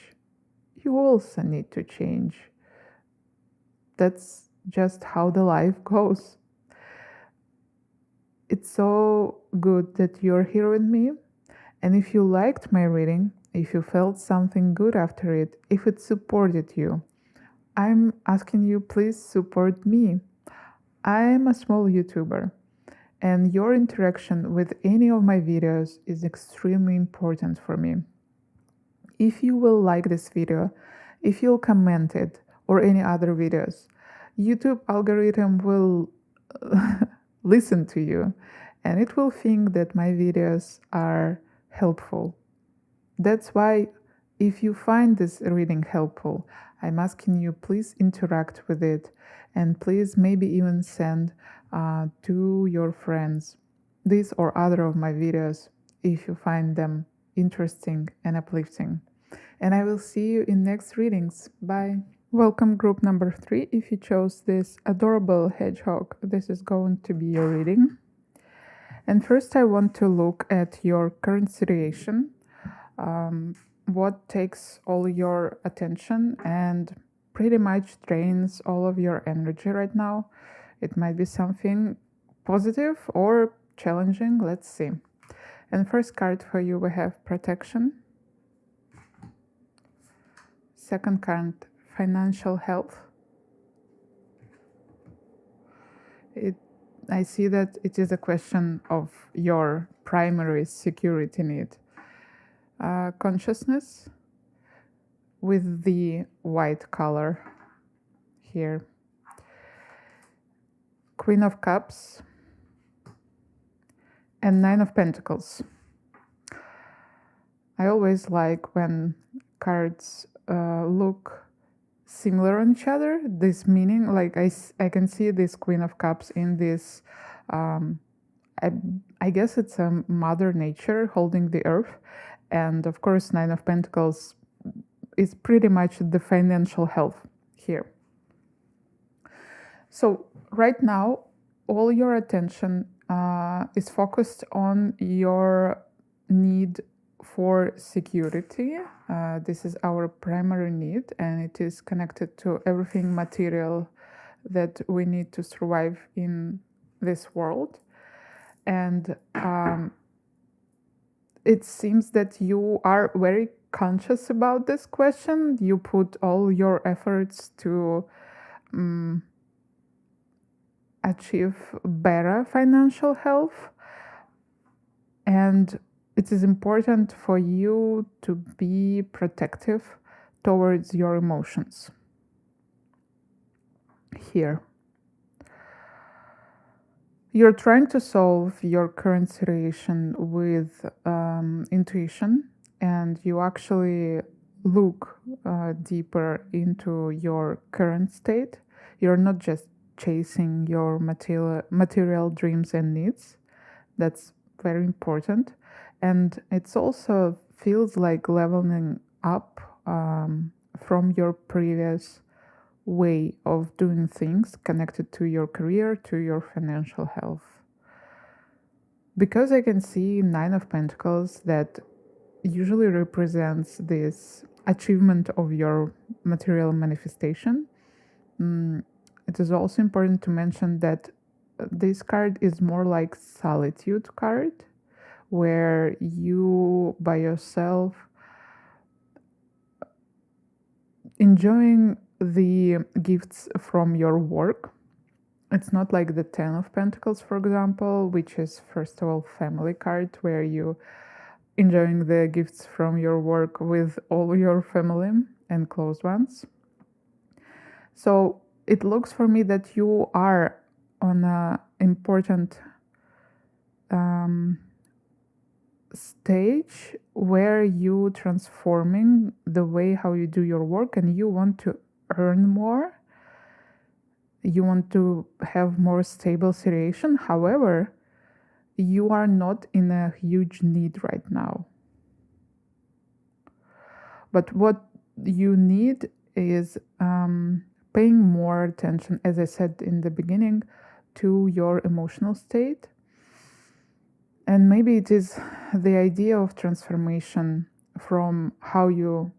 you also need to change. That's just how the life goes. It's so good that you're here with me. And if you liked my reading, if you felt something good after it, if it supported you, I'm asking you, please support me. I'm a small YouTuber, and your interaction with any of my videos is extremely important for me. If you will like this video, if you'll comment it or any other videos, YouTube algorithm will listen to you, and it will think that my videos are helpful. That's why if you find this reading helpful, I'm asking you, please interact with it, and please maybe even send to your friends this or other of my videos if you find them interesting and uplifting. And I will see you in next readings. Bye. Welcome group number 3. If you chose this adorable hedgehog, this is going to be your reading. And first I want to look at your current situation. What takes all your attention and pretty much drains all of your energy right now. It might be something positive or challenging. Let's see. And first card for you, we have protection. Second card, financial health. I see that it is a question of your primary security need. Consciousness with the white color here. Queen of Cups and Nine of Pentacles. I always like when cards look similar on each other. This meaning, like I can see this Queen of Cups in this, I guess it's a Mother Nature holding the earth. And of course, Nine of Pentacles is pretty much the financial health here. So right now, all your attention is focused on your need for security. This is our primary need, and it is connected to everything material that we need to survive in this world. And it seems that you are very conscious about this question. You put all your efforts to achieve better financial health, and it is important for you to be protective towards your emotions here. You're trying to solve your current situation with intuition, and you actually look deeper into your current state. You're not just chasing your material dreams and needs. That's very important. And it's also feels like leveling up from your previous way of doing things connected to your career, to your financial health. Because I can see Nine of Pentacles that usually represents this achievement of your material manifestation. It is also important to mention that this card is more like solitude card, where you by yourself enjoying the gifts from your work. It's not like the Ten of Pentacles, for example, which is first of all family card, where you enjoying the gifts from your work with all your family and close ones. So it looks for me that you are on an important stage where you transforming the way how you do your work, and you want to earn more, you want to have more stable situation. However, you are not in a huge need right now. But what you need is paying more attention, as I said in the beginning, to your emotional state. And maybe it is the idea of transformation from how you,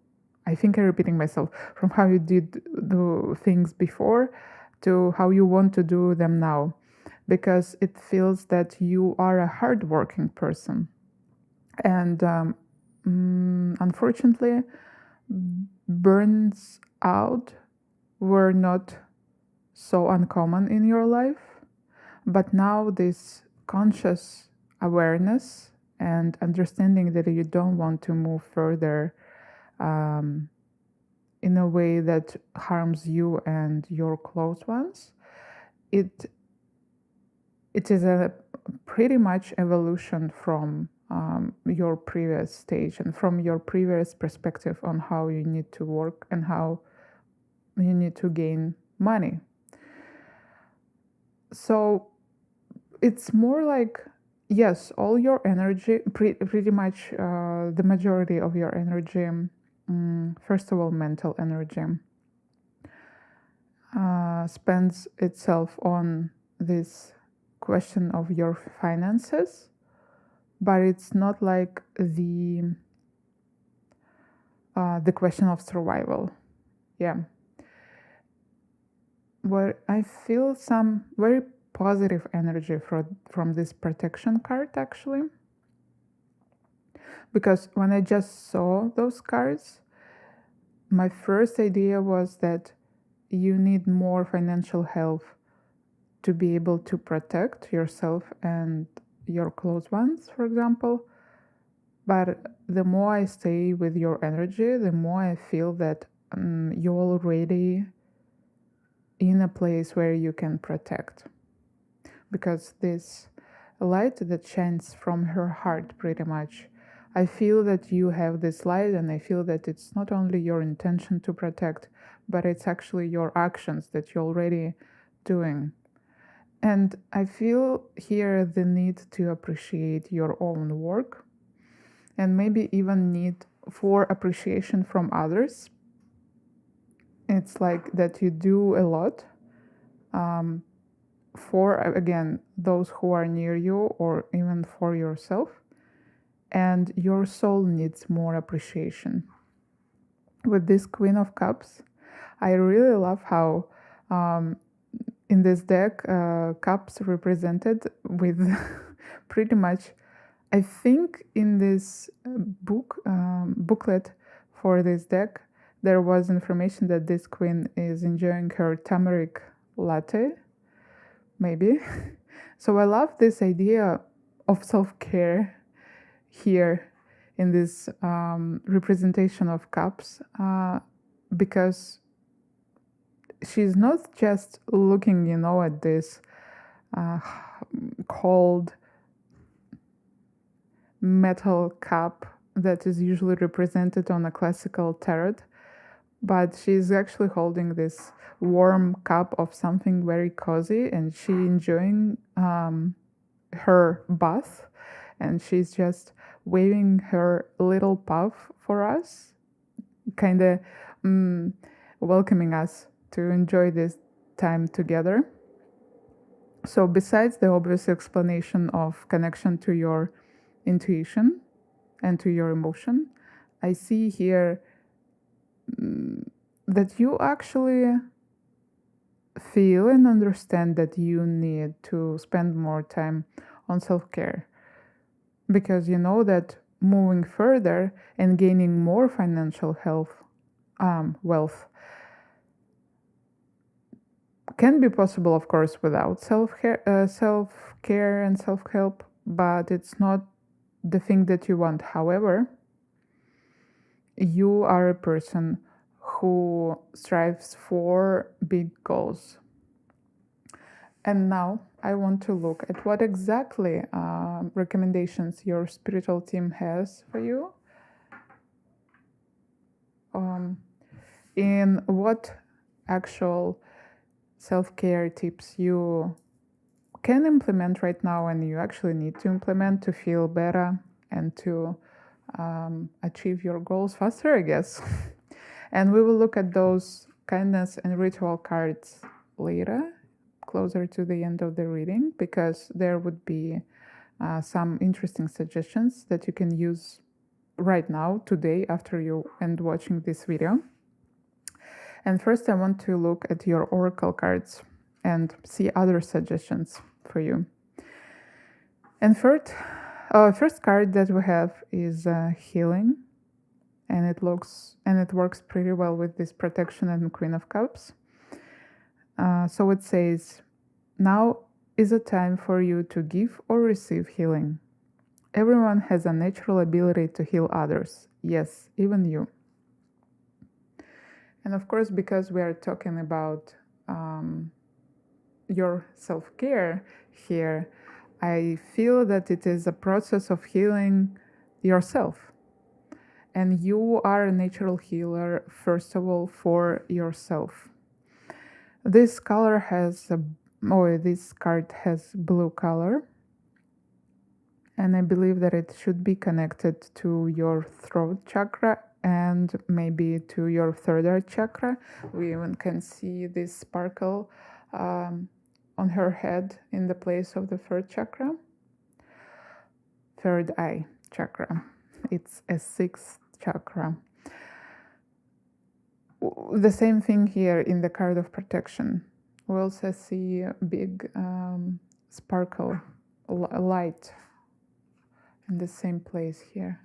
I think I'm repeating myself, from how you did do things before to how you want to do them now. Because it feels that you are a hardworking person. And unfortunately, burns out were not so uncommon in your life. But now this conscious awareness and understanding that you don't want to move further in a way that harms you and your close ones, it is a pretty much evolution from your previous stage and from your previous perspective on how you need to work and how you need to gain money. So it's more like, yes, all your energy, pretty much the majority of your energy, first of all, mental energy, spends itself on this question of your finances, but it's not like the question of survival. Yeah. Where I feel some very positive energy from this protection card, actually. Because when I just saw those cards, my first idea was that you need more financial health to be able to protect yourself and your close ones, for example. But the more I stay with your energy, the more I feel that you're already in a place where you can protect. Because this light that shines from her heart, pretty much, I feel that you have this light, and I feel that it's not only your intention to protect, but it's actually your actions that you're already doing. And I feel here the need to appreciate your own work, and maybe even need for appreciation from others. It's like that you do a lot for, again, those who are near you or even for yourself. And your soul needs more appreciation. With this Queen of Cups, I really love how in this deck, cups represented with pretty much, I think in this booklet for this deck, there was information that this queen is enjoying her turmeric latte, maybe. So I love this idea of self-care here in this representation of cups, because she's not just looking, at this cold metal cup that is usually represented on a classical tarot, but she's actually holding this warm cup of something very cozy, and she enjoying her bath, and she's just waving her little puff for us, kind of welcoming us to enjoy this time together. So besides the obvious explanation of connection to your intuition and to your emotion, I see here that you actually feel and understand that you need to spend more time on self-care, because you know that moving further and gaining more financial wealth can be possible, of course, without self-care and self-help, but it's not the thing that you want. However, you are a person who strives for big goals. And now I want to look at what exactly recommendations your spiritual team has for you. In what actual self-care tips you can implement right now and you actually need to implement to feel better and to achieve your goals faster, I guess. And we will look at those kindness and ritual cards later, closer to the end of the reading, because there would be some interesting suggestions that you can use right now, today, after you end watching this video. And first I want to look at your oracle cards and see other suggestions for you. And first card that we have is healing, and it works pretty well with this protection and Queen of Cups. So it says, now is a time for you to give or receive healing. Everyone has a natural ability to heal others. Yes, even you. And of course, because we are talking about your self-care here, I feel that it is a process of healing yourself. And you are a natural healer, first of all, for yourself. This color has this card has blue color. And I believe that it should be connected to your throat chakra and maybe to your third eye chakra. We even can see this sparkle on her head in the place of the third eye chakra. It's a sixth chakra. The same thing here in the card of protection. We also see a big sparkle, light in the same place here.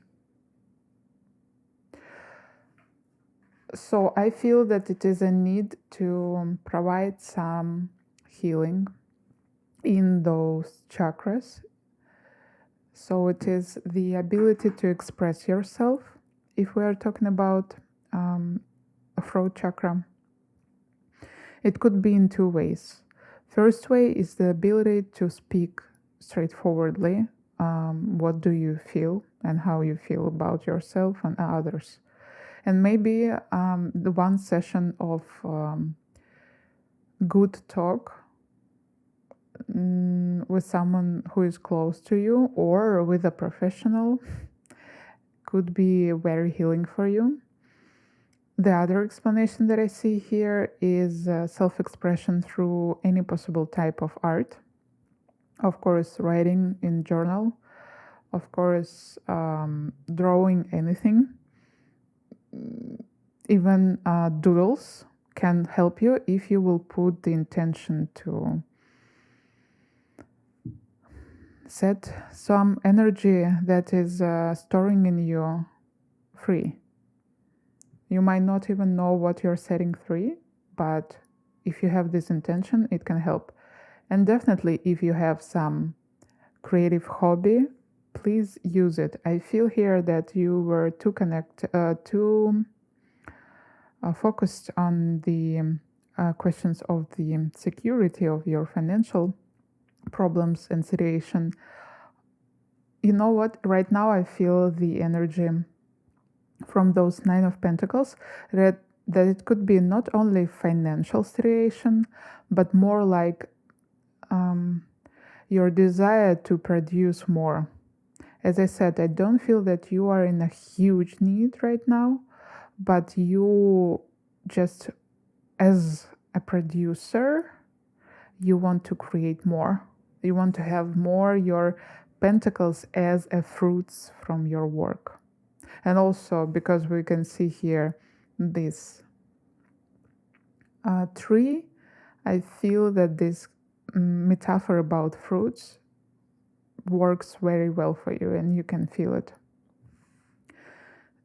So I feel that it is a need to provide some healing in those chakras. So it is the ability to express yourself. If we are talking about a throat chakra, it could be in two ways. First way is the ability to speak straightforwardly. What do you feel and how you feel about yourself and others. And maybe the one session of good talk with someone who is close to you or with a professional could be very healing for you. The other explanation that I see here is self-expression through any possible type of art. Of course, writing in journal. Of course, drawing anything. Even doodles can help you if you will put the intention to set some energy that is storing in you free. You might not even know what you're setting free, but if you have this intention, it can help. And definitely, if you have some creative hobby, please use it. I feel here that you were too focused on the questions of the security of your financial problems and situation. You know what? Right now, I feel the energy from those Nine of Pentacles that it could be not only financial situation, but more like your desire to produce more. As I said, I don't feel that you are in a huge need right now, but you just, as a producer, you want to create more. You want to have more your pentacles as a fruits from your work. And also because we can see here this tree, I feel that this metaphor about fruits works very well for you and you can feel it.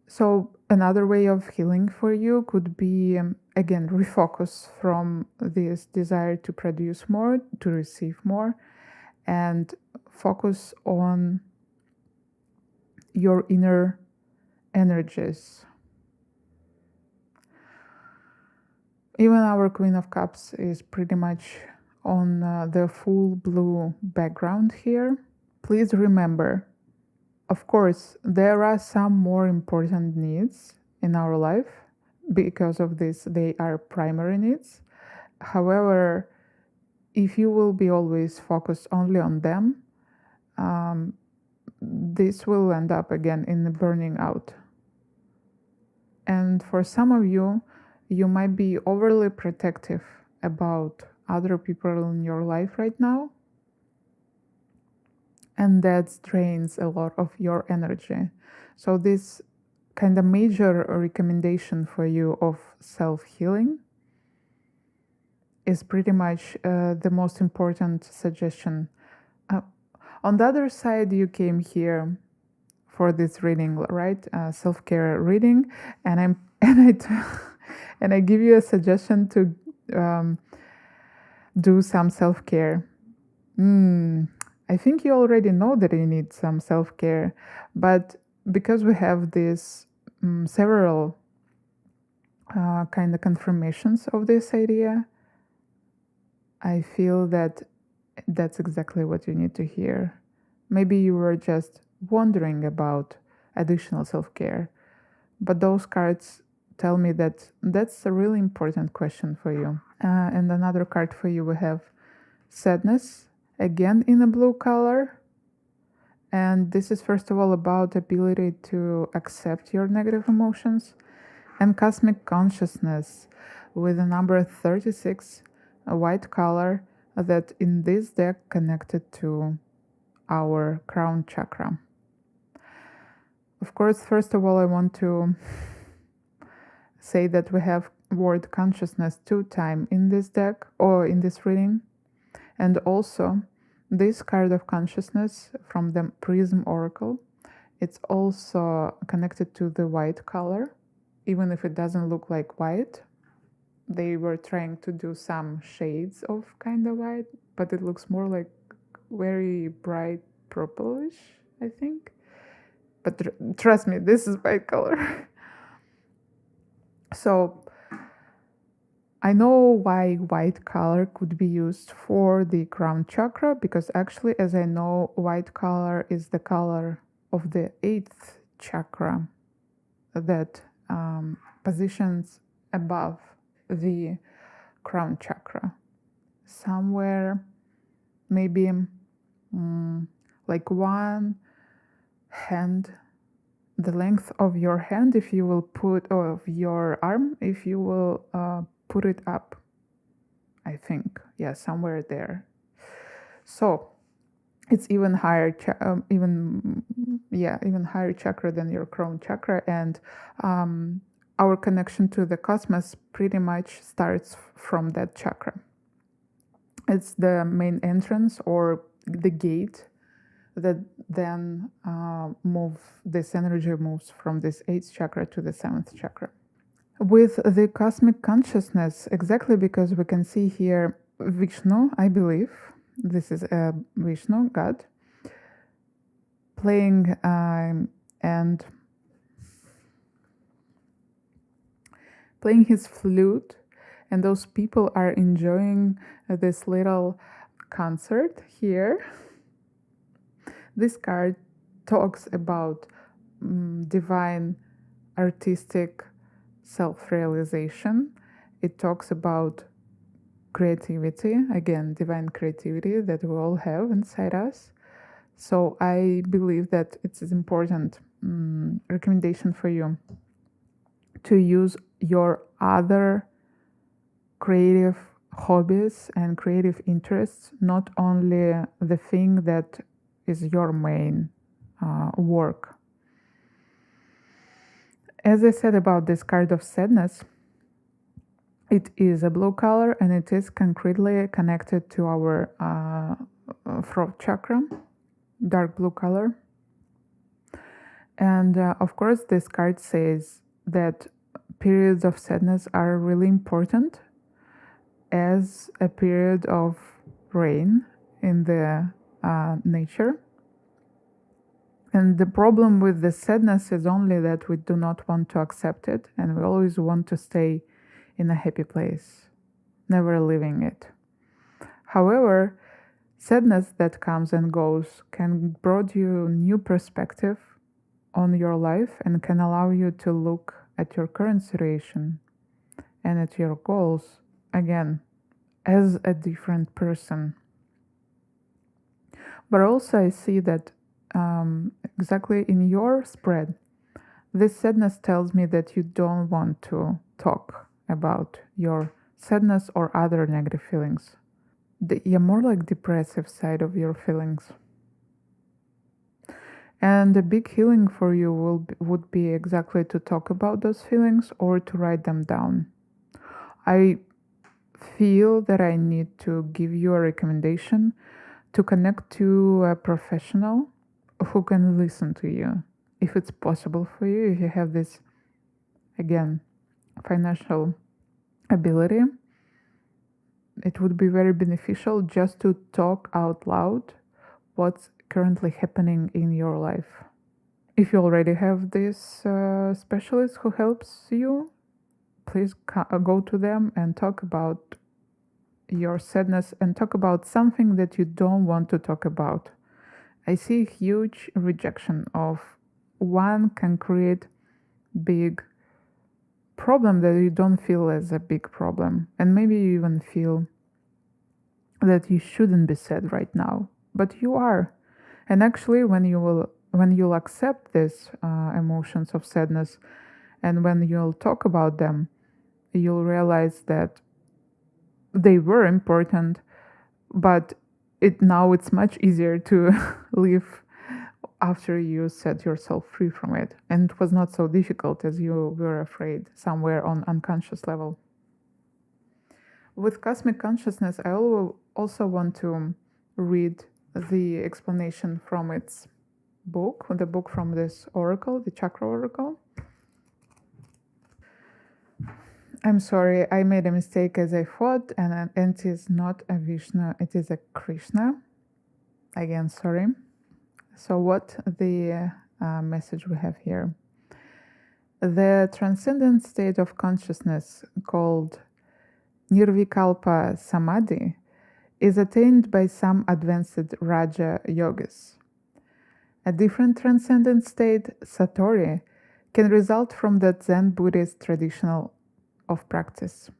So another way of healing for you could be, again, refocus from this desire to produce more, to receive more, and focus on your inner energies. Even our Queen of Cups is pretty much on the full blue background here. Please remember, of course, there are some more important needs in our life. Because of this, they are primary needs. However, if you will be always focused only on them, this will end up again in the burning out. And for some of you, you might be overly protective about other people in your life right now. And that drains a lot of your energy. So this kind of major recommendation for you of self-healing is pretty much the most important suggestion. On the other side, you came here for this reading, right? Self-care reading, and I give you a suggestion to do some self-care. I think you already know that you need some self-care, but because we have these several kind of confirmations of this idea, I feel that that's exactly what you need to hear. Maybe you were just wondering about additional self-care, but those cards tell me that that's a really important question for you. And another card for you, we have sadness, again in a blue color. And this is first of all about ability to accept your negative emotions, and cosmic consciousness with the number 36, a white color that in this deck connected to our crown chakra. Of course, first of all, I want to say that we have word consciousness 2 times in this deck or in this reading. And also this card of consciousness from the Prism Oracle, it's also connected to the white color, even if it doesn't look like white. They were trying to do some shades of kind of white, but it looks more like very bright purplish, I think. But trust me, this is white color. So I know why white color could be used for the crown chakra, because actually, as I know, white color is the color of the 8th chakra that positions above the crown chakra. Somewhere, maybe like one hand, the length of your hand, if you will put, of your arm, if you will put it up, I think, yeah, somewhere there. So it's even higher, even higher chakra than your crown chakra, and our connection to the cosmos pretty much starts from that chakra. It's the main entrance or the gate that then this energy moves from this 8th chakra to the 7th chakra. With the cosmic consciousness, exactly because we can see here Vishnu, I believe, this is a Vishnu god, playing and playing his flute, and those people are enjoying this little concert here. This card talks about divine artistic self-realization. It talks about creativity, again, divine creativity that we all have inside us. So I believe that it's an important recommendation for you to use your other creative hobbies and creative interests, not only the thing that is your main work. As I said about this card of sadness, it is a blue color and it is concretely connected to our throat chakra, dark blue color. And of course, this card says that periods of sadness are really important as a period of rain in the nature. And the problem with the sadness is only that we do not want to accept it, and we always want to stay in a happy place, never leaving it. However, sadness that comes and goes can bring you new perspective on your life and can allow you to look at your current situation and at your goals again as a different person. But also I see that exactly in your spread, this sadness tells me that you don't want to talk about your sadness or other negative feelings. The more like depressive side of your feelings. And the big healing for you would be exactly to talk about those feelings or to write them down. I feel that I need to give you a recommendation to connect to a professional who can listen to you. If it's possible for you, if you have this, again, financial ability, it would be very beneficial just to talk out loud what's currently happening in your life. If you already have this specialist who helps you, please go to them and talk about your sadness and talk about something that you don't want to talk about. I see huge rejection of one concrete big problem that you don't feel as a big problem, and maybe you even feel that you shouldn't be sad right now, but you are. And actually, when you'll accept these emotions of sadness, and when you'll talk about them, you'll realize that they were important, but it's much easier to live after you set yourself free from it, and it was not so difficult as you were afraid somewhere on unconscious level. With cosmic consciousness, I also want to read the explanation from its book, the book from this oracle, the chakra oracle. I'm sorry, I made a mistake as I thought, and it is not a Vishnu, it is a Krishna. Again, sorry. So what the message we have here? The transcendent state of consciousness called Nirvikalpa Samadhi is attained by some advanced Raja yogis. A different transcendent state, Satori, can result from the Zen Buddhist traditional of practice.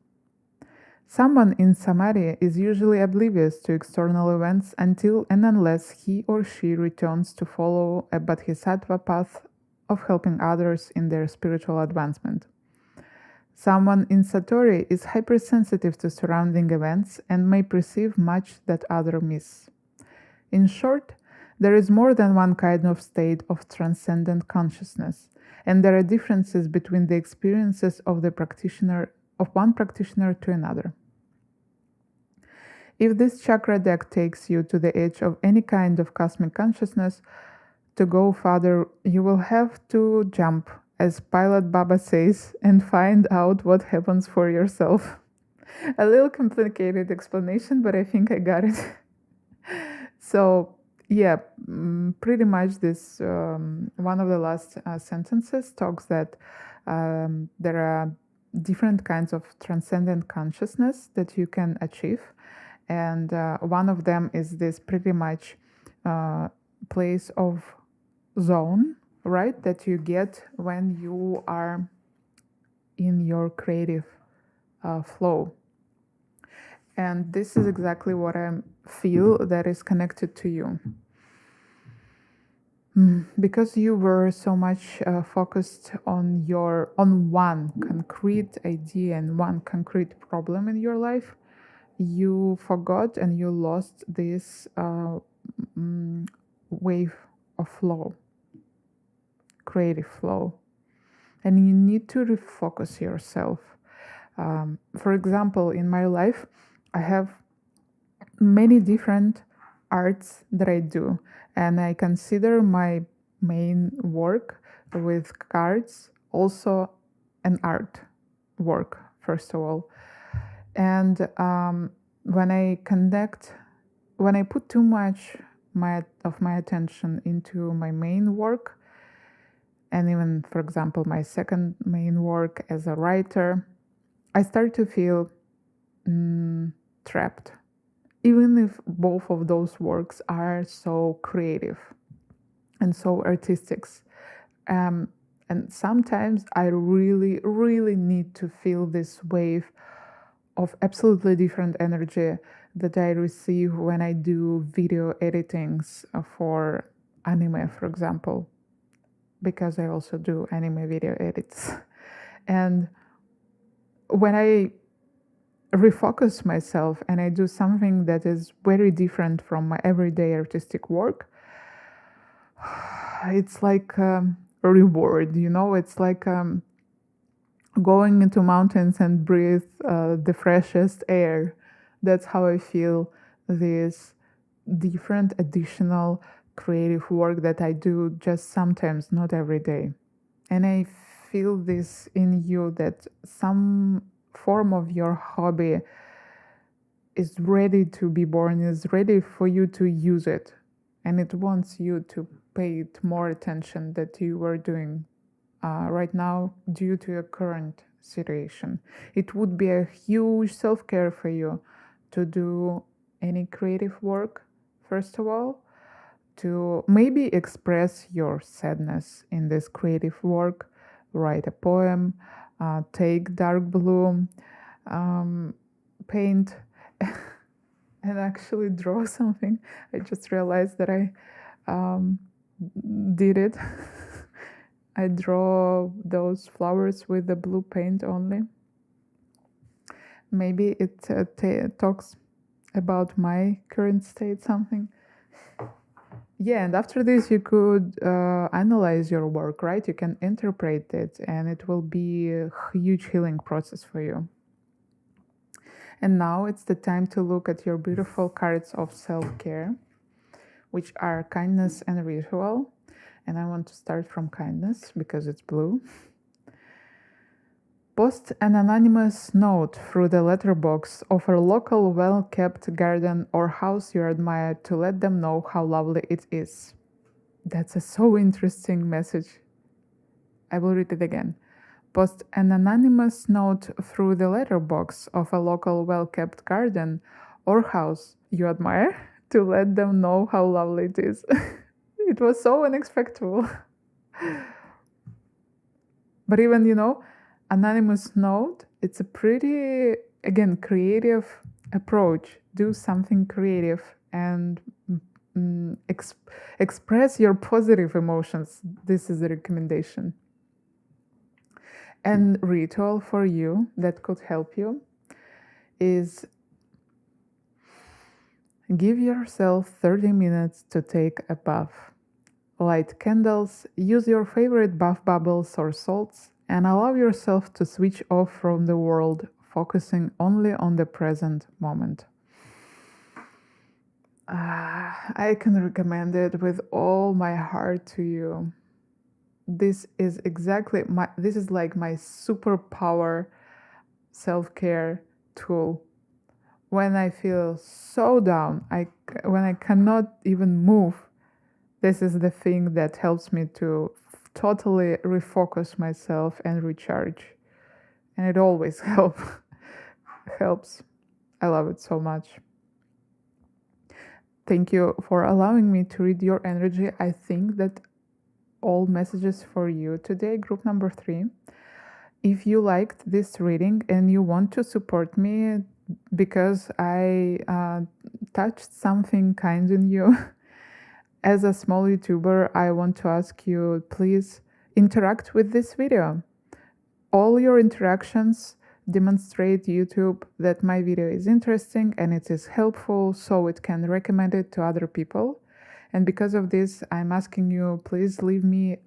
Someone in Samadhi is usually oblivious to external events until and unless he or she returns to follow a bodhisattva path of helping others in their spiritual advancement. Someone in Satori is hypersensitive to surrounding events and may perceive much that others miss. In short, there is more than one kind of state of transcendent consciousness, and there are differences between the experiences of one practitioner to another. If this chakra deck takes you to the edge of any kind of cosmic consciousness, to go further, you will have to jump, as Pilot Baba says, and find out what happens for yourself. A little complicated explanation, but I think I got it. So, yeah, pretty much this, one of the last sentences talks that there are different kinds of transcendent consciousness that you can achieve. And one of them is this pretty much place of zone, right, that you get when you are in your creative flow. And this is exactly what I feel that is connected to you. Because you were so much focused on one concrete idea and one concrete problem in your life, you forgot and you lost this wave of flow, creative flow, and you need to refocus yourself. For example, in my life, I have many different arts that I do, and I consider my main work with cards also an art work, first of all. And when I put too much of my attention into my main work, and even, for example, my second main work as a writer, I start to feel trapped, even if both of those works are so creative and so artistic. And sometimes I really, really need to feel this wave of absolutely different energy that I receive when I do video editings for anime, for example, because I also do anime video edits. And when I refocus myself and I do something that is very different from my everyday artistic work, it's like a reward, you know? It's like going into mountains and breathe the freshest air. That's how I feel this different additional creative work that I do just sometimes, not every day. And I feel this in you, that some form of your hobby is ready to be born, is ready for you to use it, and it wants you to pay it more attention that you were doing right now due to your current situation. It would be a huge self-care for you to do any creative work, first of all, to maybe express your sadness in this creative work. Write a poem, take dark blue, paint, and actually draw something. I just realized that I did it. I draw those flowers with the blue paint only. Maybe it talks about my current state, something. Yeah, and after this you could analyze your work, right? You can interpret it, and it will be a huge healing process for you. And now it's the time to look at your beautiful cards of self-care, which are kindness and ritual. And I want to start from kindness because it's blue. Post an anonymous note through the letterbox of a local well-kept garden or house you admire to let them know how lovely it is. That's a so interesting message. I will read it again. Post an anonymous note through the letterbox of a local well-kept garden or house you admire to let them know how lovely it is. It was so unexpected. But even, anonymous note, it's a pretty, again, creative approach. Do something creative and express your positive emotions. This is the recommendation. And ritual for you that could help you is give yourself 30 minutes to take a bath. Light candles, use your favorite bath bubbles or salts, and allow yourself to switch off from the world, focusing only on the present moment. I can recommend it with all my heart to you. This is exactly this is like my superpower self-care tool. When I feel so down, when I cannot even move, this is the thing that helps me to totally refocus myself and recharge. And it always helps. I love it so much. Thank you for allowing me to read your energy. I think that all messages for you today, group number 3. If you liked this reading and you want to support me because I touched something kind in you, as a small YouTuber, I want to ask you, please interact with this video. All your interactions demonstrate YouTube that my video is interesting and it is helpful, so it can recommend it to other people. And because of this, I'm asking you, please leave me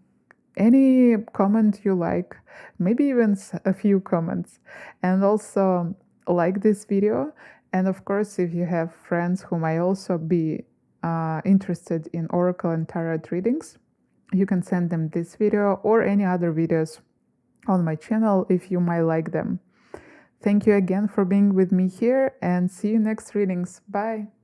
any comment you like, maybe even a few comments. And also like this video. And of course, if you have friends who might also be interested in Oracle and Tarot readings, you can send them this video or any other videos on my channel if you might like them. Thank you again for being with me here, and see you next readings. Bye!